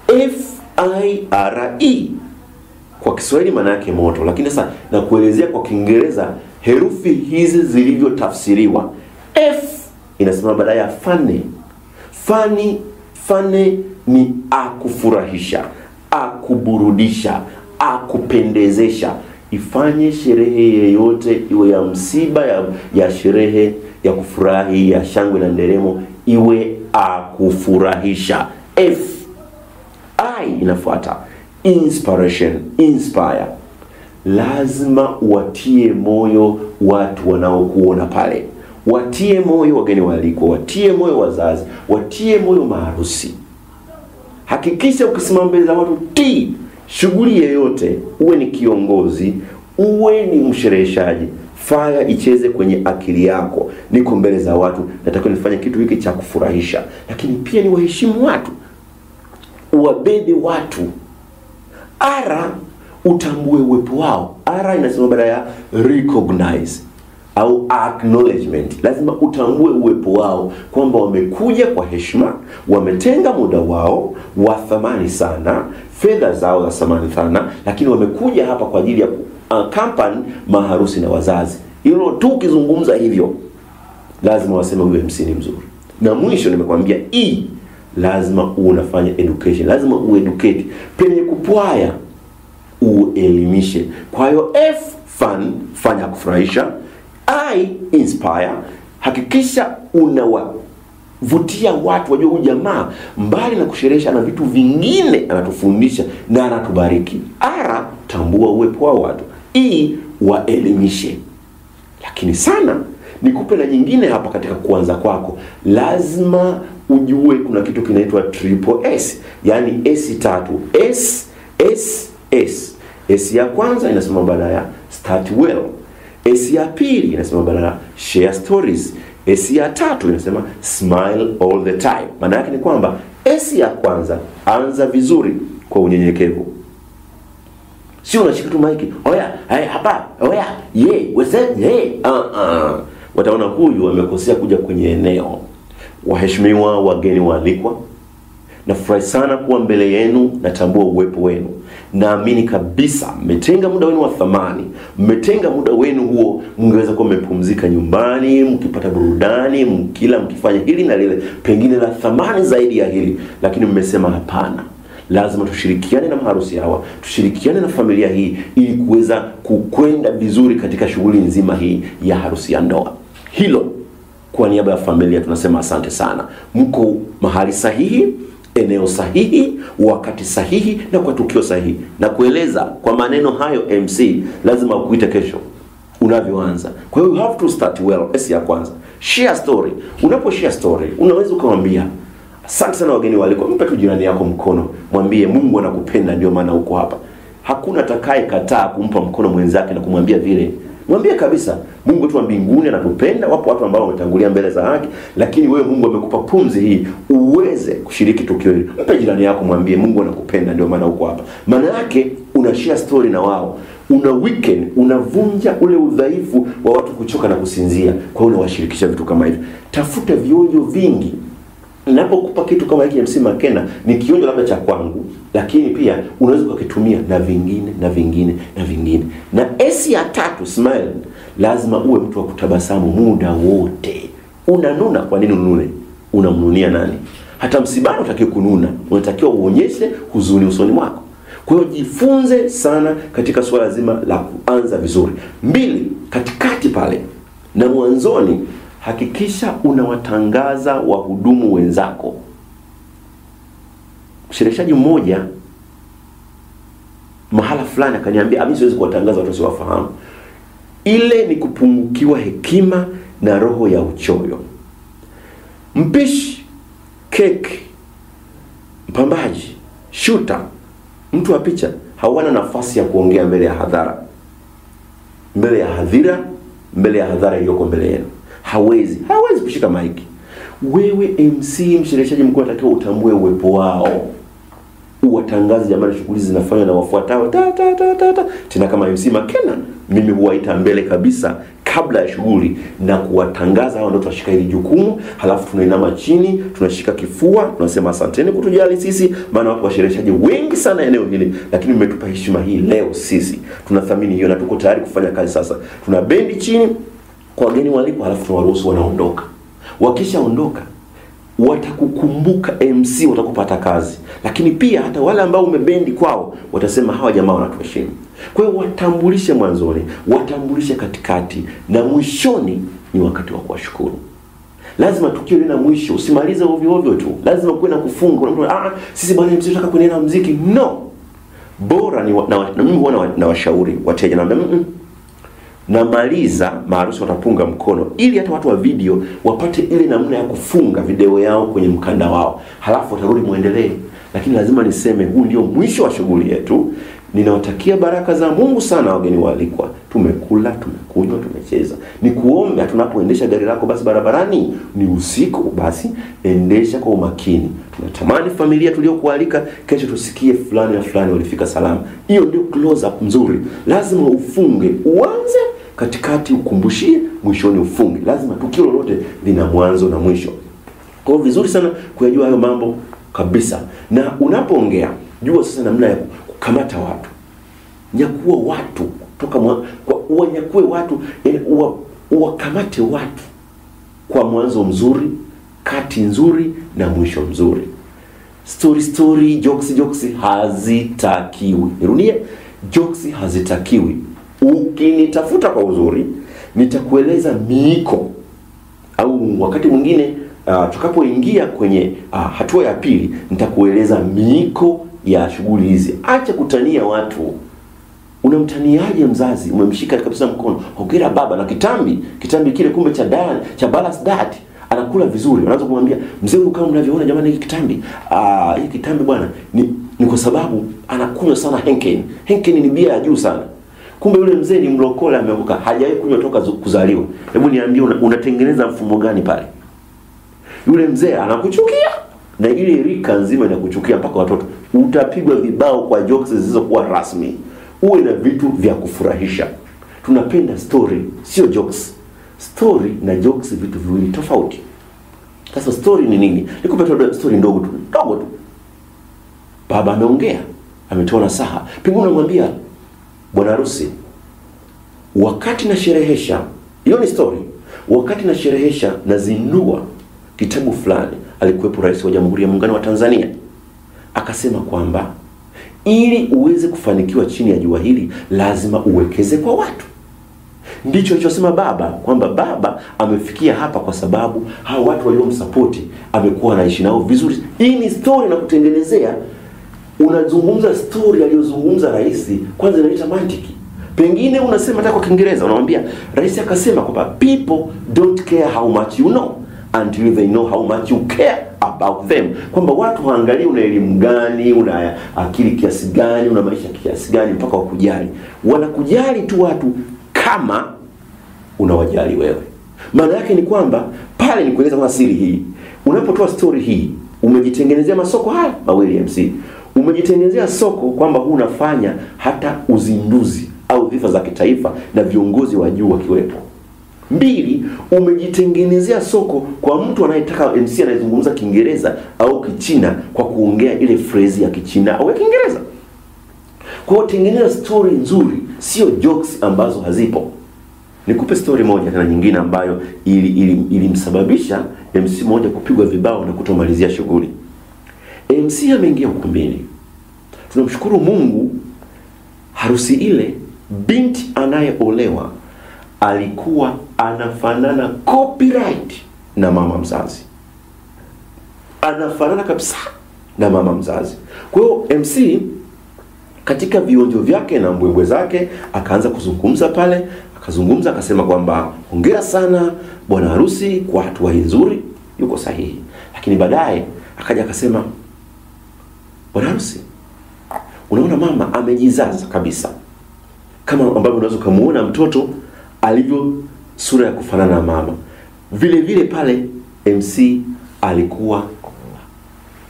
F-I-R-E. Kwa Kiswahili maana yake moto, lakini sasa nakuelezea kwa Kiingereza herufi hizi zilivyotafsiriwa. F inasema baada ya fane. Fane ni akufurahisha, akuburudisha, akupendezesha. Ifanye sherehe yeyote, iwe ya msiba, ya sherehe, ya kufurahi, ya shangwe na nderemo, iwe akufurahisha. F. I inafuata inspiration, inspire. Lazima watie moyo watu wanaokuona pale. Watie moyo wageni waalikwa, watie moyo wazazi, watie moyo maharusi. Hakikisha ukisimama mbele za watu shughuli yeyote, uwe ni kiongozi, uwe ni mshereheshaji, fire icheze kwenye akili yako. Niko mbele za watu, natakiwa nifanye kitu hiki cha kufurahisha. Lakini pia ni waheshimu watu, uwabebe watu. R, utambue uwepo wao. R inasema baada ya recognize au acknowledgement. Lazima utambue uwepo wao, kwamba wamekuja kwa heshima, wametenga muda wao wa thamani sana, fedha zao za thamani sana, lakini wamekuja hapa kwa ajili ya accompany maharusi na wazazi. Hilo tu ukizungumza hivyo, lazima waseme huyu MC ni mzuri. Na mwisho nimekwambia E, lazima unafanya education. Lazima ueducate. Penye kupwaya uelimishe. Kwa hiyo F, fun, fanya kufurahisha. I, inspire. Hakikisha unawavutia watu wajue huyu jamaa mbali na kusherehesha na vitu vingine anatufundisha na anatubariki. R, tambua uwepo wa watu. E, waelimishe. Lakini sana nikupe na nyingine hapa katika kuanza kwako. Lazima ujue kuna kitu kinaitwa triple S, yani S tatu. S ya kwanza inasema baada ya start well. S ya pili inasema baada ya share stories. S ya tatu inasema smile all the time. Maana yake ni kwamba S ya kwanza, anza vizuri kwa unyenyekevu. Sio unashika tu maiki, oya, hapa, oya, what's up, Wataona huyu amekosea kuja kwenye eneo. Waheshimiwa wageni waalikwa, nafurahi sana kuwa mbele yenu, natambua uwepo wenu. Naamini kabisa mmetenga muda wenu wa thamani. Mmetenga muda wenu huo, mngeweza kuwa mmepumzika nyumbani, mkipata burudani, mkila, mkifanya hili na lile, pengine la thamani zaidi ya hili. Lakini mmesema hapana. Lazima tushirikiane na maharusi hawa, tushirikiane na familia hii ili kuweza kukwenda vizuri katika shughuli nzima hii ya harusi ya ndoa. Hilo kwa niaba ya familia tunasema asante sana. Mko mahali sahihi, eneo sahihi, wakati sahihi na kwa tukio sahihi. Na kueleza kwa maneno hayo MC, lazima ukuite kesho unavyoanza. Kwa hiyo you have to start well. S ya kwanza, share story. Unapo share story, unaweza kumwambia asante sana wageni waliko. Mpe tu jirani yako mkono, mwambie Mungu anakupenda ndio maana uko hapa. Hakuna atakaye kataa kumpa mkono mwenzake na kumwambia vile. Mwambie kabisa Mungu tu wa mbinguni anatupenda. Wapo watu ambao wametangulia mbele za haki, lakini wewe Mungu amekupa pumzi hii uweze kushiriki tukio hili. Mpe jirani yako, mwambie Mungu anakupenda ndio maana uko hapa. Maana yake una share story na wao. Una weekend, unavunja ule udhaifu wa watu kuchoka na kusinzia. Kwa hiyo unawashirikisha vitu kama hivi. Tafuta vionjo vingi. Ninapokupa kitu kama hiki MC Makena, ni kionjo labda cha kwangu, lakini pia unaweza kukitumia na vingine na vingine na vingine. Na S ya tatu, smile. Lazima uwe mtu wa kutabasamu muda wote. Unanuna, kwa nini unune? Unamnunia nani? Hata msibani unatakiwa kununa. Unatakiwa uonyeshe huzuni usoni mwako. Kwa hiyo jifunze sana katika swala zima la kuanza vizuri. 2, katikati pale na mwanzoni, hakikisha unawatangaza wahudumu wenzako. Mshereheshaji mmoja mahala fulani akaniambia, mimi siwezi kuwatangaza watu siwafahamu. Ile ni kupungukiwa hekima na roho ya uchoyo. Mpishi, keki, mpambaji, shooter, mtu wa picha hawana nafasi ya kuongea mbele ya hadhara. Mbele ya hadhira iliyoko mbele yenu. Hawezi kushika maiki. Wewe MC mshereheshaji mkuu unatakiwa utambue uwepo wao. Uwatangaze, jamani shughuli zinafanywa na wafuatao. Tena kama MC Makena, mimi huwaita mbele kabisa kabla ya shughuli na kuwatangaza hao ndio tutashika hili jukumu, halafu tunainama chini, tunashika kifua, tunasema asanteni kutujali sisi, maana watu washereheshaji wengi sana eneo hili, lakini mmetupa heshima hii leo, sisi tunathamini hiyo na tuko tayari kufanya kazi sasa. Tuna bendi chini kwa wageni walipo, halafu tunawaruhusu wanaondoka. Wakishaondoka watakukumbuka MC, watakupata kazi, lakini pia hata wale ambao umebendi kwao watasema hawa jamaa wanatuheshimu. Kwa hiyo watambulishe mwanzoni, watambulishe katikati, na mwishoni ni wakati wa kuwashukuru. Lazima tukio lina mwisho, usimalize ovyo ovyo tu. Lazima kuwe na kufunga. Mtu sisi bwana MC tunataka kuendelea na muziki. No. Bora ni na mimi huwa na washauri wateja na namaliza, maharusi watapunga mkono ili hata watu wa video wapate ile namna ya kufunga video yao kwenye mkanda wao, halafu watarudi muendelee. Lakini lazima niseme huu ndio mwisho wa shughuli yetu. Ninawatakia baraka za Mungu sana wageni waalikwa. Tumekula, tumekunywa, tumecheza. Nikuombe tunapoendesha gari lako basi barabarani, ni usiku basi endesha kwa umakini. Tunatamani familia tuliokualika kesho tusikie fulani na fulani walifika salama. Hiyo ndio close up nzuri. Lazima ufunge, uanze, katikati ukumbushie, mwishoni ufunge. Lazima tukio lolote lina mwanzo na mwisho. Kwa hiyo vizuri sana kuyajua hayo mambo kabisa. Na unapoongea jua sasa namna ya kukamata watu. Nyakua watu toka wanyakue watu, wakamate watu kwa mwanzo mzuri, kati nzuri na mwisho mzuri. Story jokes hazitakiwi. Nirudie, jokes hazitakiwi. Ukinitafuta kwa uzuri, nitakueleza miiko, au wakati mwingine tukapoingia kwenye hatua ya pili nitakueleza miiko ya shughuli hizi. Acha kutania watu. Unamtaniaje mzazi? Umemshika kabisa mkono, hongera baba, na kitambi kile kumbe cha balance diet, anakula vizuri. Unaanza kumwambia mzee, kama mnavyoona jamani, hiki kitambi bwana ni kwa sababu anakunywa sana Henken. Henken ni bia ya juu sana. Kumbe yule mzee ni mlokole, amevuka, hajawahi kunywa toka kuzaliwa. Hebu niambie, unatengeneza mfumo gani pale? Yule mzee anakuchukia na ile rika nzima inakuchukia mpaka watoto. Utapigwa vibao kwa jokes zisizokuwa rasmi. Uwe na vitu vya kufurahisha. Tunapenda story, sio jokes. Story na jokes vitu viwili tofauti. Sasa story ni nini? Nikupe story ndogo tu. Baba ameongea, ametoa nasaha. Pengine unamwambia bwana harusi, wakati na sherehesha, hiyo ni story. Wakati na sherehesha nazindua kitabu fulani, alikuwepo Rais wa Jamhuri ya Muungano wa Tanzania. Akasema kwamba ili uweze kufanikiwa chini ya jua hili lazima uwekeze kwa watu. Ndicho alichosema baba, kwamba baba amefikia hapa kwa sababu hao watu waliomsapoti amekuwa anaishi nao vizuri. Hii ni story na kutengenezea. Unazungumza story aliyozungumza rais, kwanza inaita mantiki. Pengine unasema hata kwa Kiingereza, unamwambia rais akasema kwamba people don't care how much you know until they know how much you care about them. Kwamba watu haangalii una elimu gani, una akili kiasi gani, una maisha kiasi gani mpaka wakujali. Wanakujali tu watu kama unawajali wewe. Maana yake ni kwamba pale ni kueleza kwa siri hii. Unapotoa story hii, umejitengenezea masoko haya mawili MC. Umejitengenezea soko kwamba huu unafanya hata uzinduzi au dhifa za kitaifa na viongozi wa juu wakiwepo. 2, umejitengenezea soko kwa mtu anayetaka MC anayezungumza Kiingereza au Kichina kwa kuongea ile phrase ya Kichina au ya Kiingereza. Kwa hiyo tengeneza story nzuri, sio jokes ambazo hazipo. Nikupe story moja tena nyingine ambayo ilimsababisha MC moja kupigwa vibao na kutomalizia shughuli. MC ameingia ukumbini. Tunamshukuru Mungu, harusi ile binti anayeolewa alikuwa anafanana copyright na mama mzazi. Anafanana kabisa na mama mzazi. Kwa hiyo MC katika vionjo vyake na mbwembwe zake akaanza kuzungumza pale, akazungumza akasema kwamba hongera sana bwana harusi kwa hatua hii nzuri, yuko sahihi. Lakini baadaye akaja akasema, bwana harusi, unaona mama amejizaza kabisa, kama ambavyo unaweza kumuona mtoto alivyo sura ya kufanana na mama. Vile vile pale MC alikuwa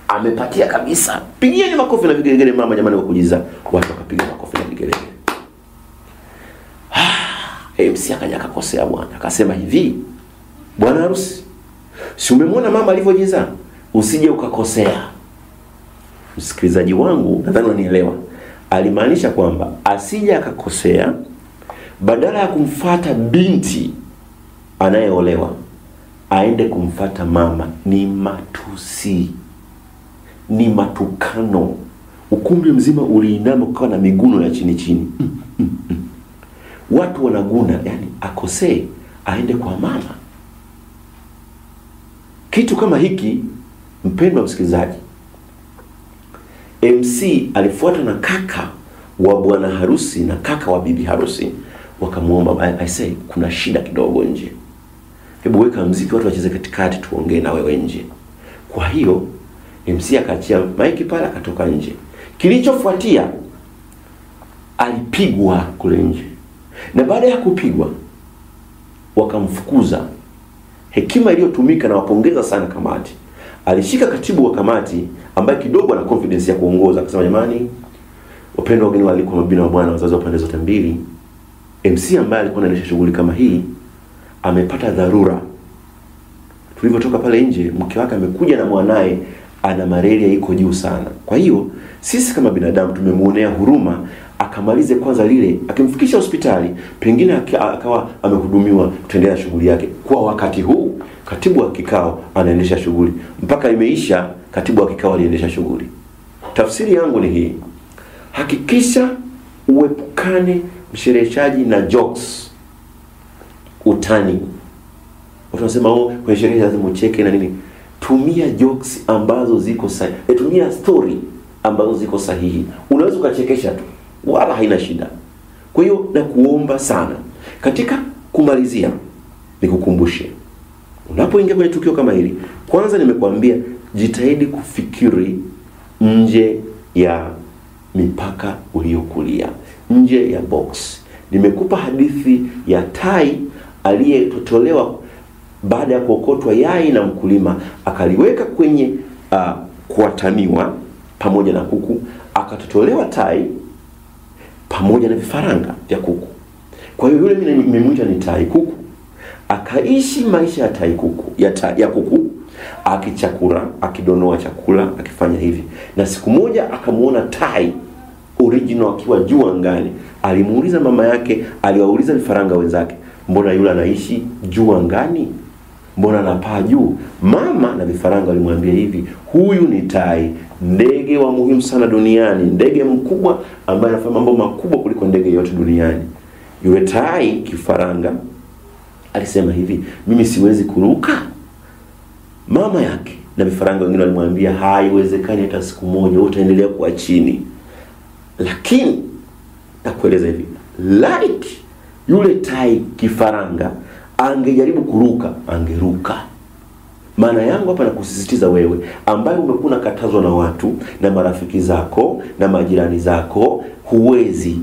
amepatia kabisa. Pigieni makofi na vigelegele mama jamani kwa kujiza. Watu wakapiga makofi na vigelegele. MC akaja akakosea bwana. Akasema hivi, bwana harusi, si umemwona mama alivyojizaa? Usije ukakosea. Msikilizaji wangu, nadhani unanielewa. Alimaanisha kwamba asije akakosea, badala ya kumfuata binti anayeolewa aende kumfuata mama. Ni matusi, ni matukano. Ukumbi mzima uliinama, ukawa na miguno ya chini chini. Watu wanaguna, yani akosee aende kwa mama. Kitu kama hiki, mpendwa msikilizaji, MC alifuata na kaka wa bwana harusi na kaka wa bibi harusi, wakamuomba, I say kuna shida kidogo nje, hebu weka muziki watu wacheze katikati tuongee na wewe nje. Kwa hiyo MC akaachia maiki pale, akatoka nje. Kilichofuatia, alipigwa kule nje, na baada ya kupigwa wakamfukuza. Hekima iliyotumika, na wapongeza sana kamati, alishika katibu wa kamati ambaye kidogo ana confidence ya kuongoza, akasema jamani, wapendwa wageni walikuwa mabina wa bwana, wazazi wa pande zote mbili, MC ambaye alikuwa anaendesha shughuli kama hii amepata dharura. Tulivyotoka pale nje, mke wake amekuja na mwanae ana malaria iko juu sana. Kwa hiyo sisi kama binadamu tumemuonea huruma, akamalize kwanza lile, akimfikisha hospitali, pengine akawa amehudumiwa, tuendelea shughuli yake. Kwa wakati huu katibu wa kikao anaendesha shughuli, mpaka imeisha katibu wa kikao aliendesha shughuli. Tafsiri yangu ni hii: hakikisha uepukane mshereheshaji na jokes, utani. Watu wanasema kwenye sherehe lazima ucheke na nini. Tumia jokes ambazo ziko sahihi. Tumia story ambazo ziko sahihi. Unaweza ukachekesha tu, wala haina shida. Kwa hiyo na kuomba sana, katika kumalizia nikukumbushe, unapoingia kwenye tukio kama hili, kwanza nimekuambia jitahidi kufikiri nje ya mipaka uliyokulia, nje ya box. Nimekupa hadithi ya tai aliyetotolewa baada ya kuokotwa yai na mkulima, akaliweka kwenye kuataniwa pamoja na kuku, akatotolewa tai pamoja na vifaranga vya kuku. Kwa hiyo yule mimi nimemuita ni tai kuku, akaishi maisha ya tai kuku, ya kuku, akichakura, akidonoa chakula, akifanya hivi. Na siku moja akamuona tai original akiwa juu angani. Alimuuliza mama yake, aliwauliza vifaranga wenzake, mbona yule anaishi juu angani? Mbona anapaa juu? Mama na vifaranga walimwambia hivi, huyu ni tai, ndege wa muhimu sana duniani, ndege mkubwa ambaye anafanya mambo makubwa kuliko ndege yote duniani. Yule tai kifaranga alisema hivi, mimi siwezi kuruka. Mama yake na vifaranga wengine walimwambia, haiwezekani hata siku moja, utaendelea kuwa chini. Lakini nakueleza hivi, like yule tai kifaranga angejaribu kuruka, angeruka. Maana yangu hapa nakusisitiza wewe ambaye umekuwa katazwa na watu na marafiki zako na majirani zako, huwezi,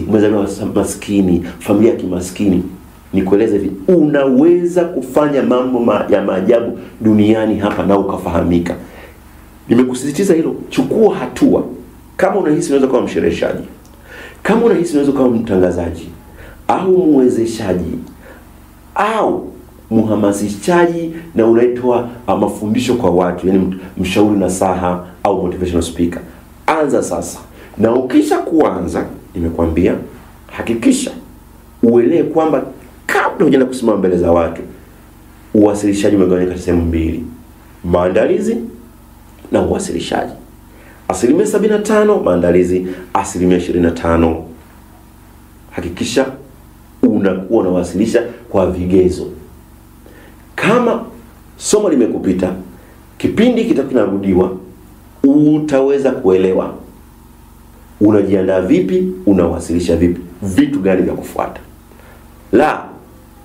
umezaliwa maskini, familia ya kimaskini, nikueleze hivi, unaweza kufanya mambo ya maajabu duniani hapa na ukafahamika. Nimekusisitiza hilo, chukua hatua. Kama unahisi unaweza kuwa mshereheshaji, kama unahisi unaweza kuwa mtangazaji au muwezeshaji au muhamasishaji na unaitoa mafundisho kwa watu, yani mshauri nasaha au motivational speaker, anza sasa. Na ukisha kuanza, nimekwambia hakikisha uelewe kwamba kabla hujaenda kusimama mbele za watu, uwasilishaji umegawanyika katika sehemu mbili: maandalizi na uwasilishaji. 75% maandalizi, 25%. Hakikisha unakuwa unawasilisha kwa vigezo. Kama somo limekupita, kipindi kitakurudiwa, utaweza kuelewa unajiandaa vipi, unawasilisha vipi, vitu gani vya kufuata.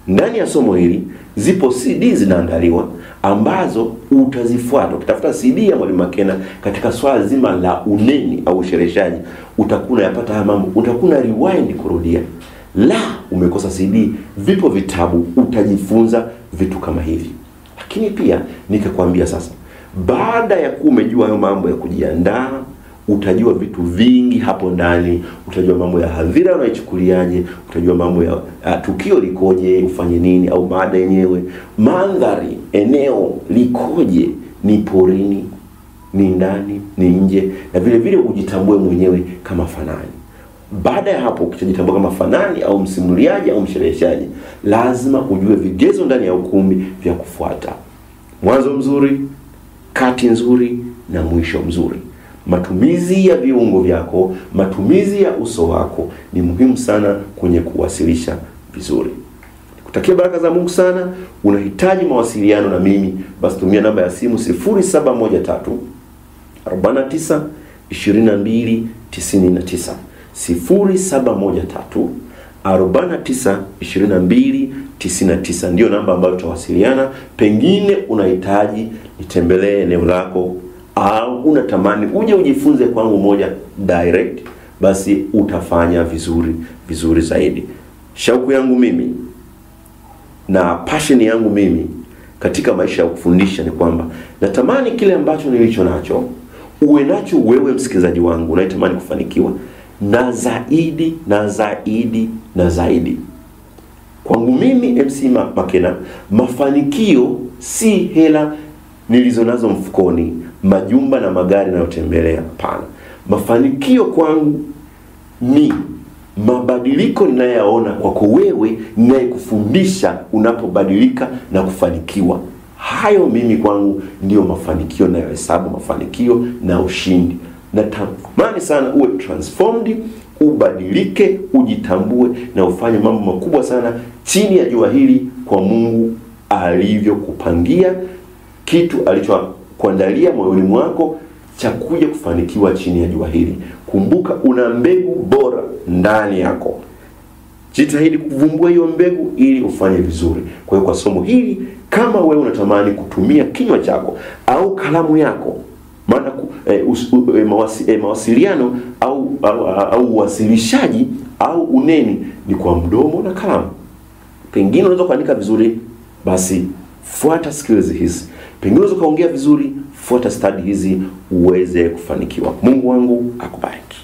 Ndani ya somo hili zipo CD zinaandaliwa ambazo utazifuata. Ukitafuta CD ya Mwalimu Makena katika swala zima la uneni au ushereheshaji, utakuwa yapata haya mambo, utakuwa rewind kurudia. Umekosa CD, vipo vitabu, utajifunza vitu kama hivi. Lakini pia nikakwambia sasa, baada ya kuwa umejua hayo mambo ya kujiandaa, utajua vitu vingi hapo ndani. Utajua mambo ya hadhira unaichukuliaje, utajua mambo ya tukio likoje, ufanye nini, au mada yenyewe, mandhari, eneo likoje, ni porini, ni ndani, ni nje, na vile vile ujitambue mwenyewe kama fanani. Baada ya hapo, ukijitambua kama fanani au msimuliaji au mshereheshaji, lazima ujue vigezo ndani ya ukumbi vya kufuata: mwanzo mzuri, kati nzuri, na mwisho mzuri. Matumizi ya viungo vyako, matumizi ya uso wako ni muhimu sana kwenye kuwasilisha vizuri. Kutakia baraka za Mungu sana. Unahitaji mawasiliano na mimi, basi tumia namba ya simu 0713 49 22 99, 0713 49 22 99 ndio namba ambayo tutawasiliana. Pengine unahitaji nitembelee eneo lako, au unatamani uje ujifunze kwangu moja direct, basi utafanya vizuri zaidi. Shauku yangu mimi na passion yangu mimi katika maisha ya kufundisha ni kwamba natamani kile ambacho nilicho nacho uwe nacho wewe msikilizaji wangu unayetamani kufanikiwa, na zaidi na zaidi na zaidi. Kwangu mimi MC Makena, mafanikio si hela nilizonazo mfukoni, majumba na magari nayotembelea. Hapana. Mafanikio kwangu ni mabadiliko ninayoyaona kwako wewe ninayekufundisha unapobadilika na kufanikiwa. Hayo mimi kwangu ndio mafanikio ninayohesabu mafanikio na ushindi. Natamani sana uwe transformed, ubadilike, ujitambue na ufanye mambo makubwa sana chini ya jua hili kwa Mungu alivyokupangia, kitu alichokuandalia moyoni mwako cha kuja kufanikiwa chini ya jua hili. Kumbuka una mbegu bora ndani yako. Jitahidi kuvumbua hiyo mbegu ili ufanye vizuri. Kwa hiyo kwa somo hili, kama wewe unatamani kutumia kinywa chako au kalamu yako, maana mawasiliano au uwasilishaji au uneni ni kwa mdomo na kalamu. Pengine unaweza kuandika vizuri, basi fuata skills hizi. Pengine unaweza kuongea vizuri, fuata study hizi uweze kufanikiwa. Mungu wangu akubariki.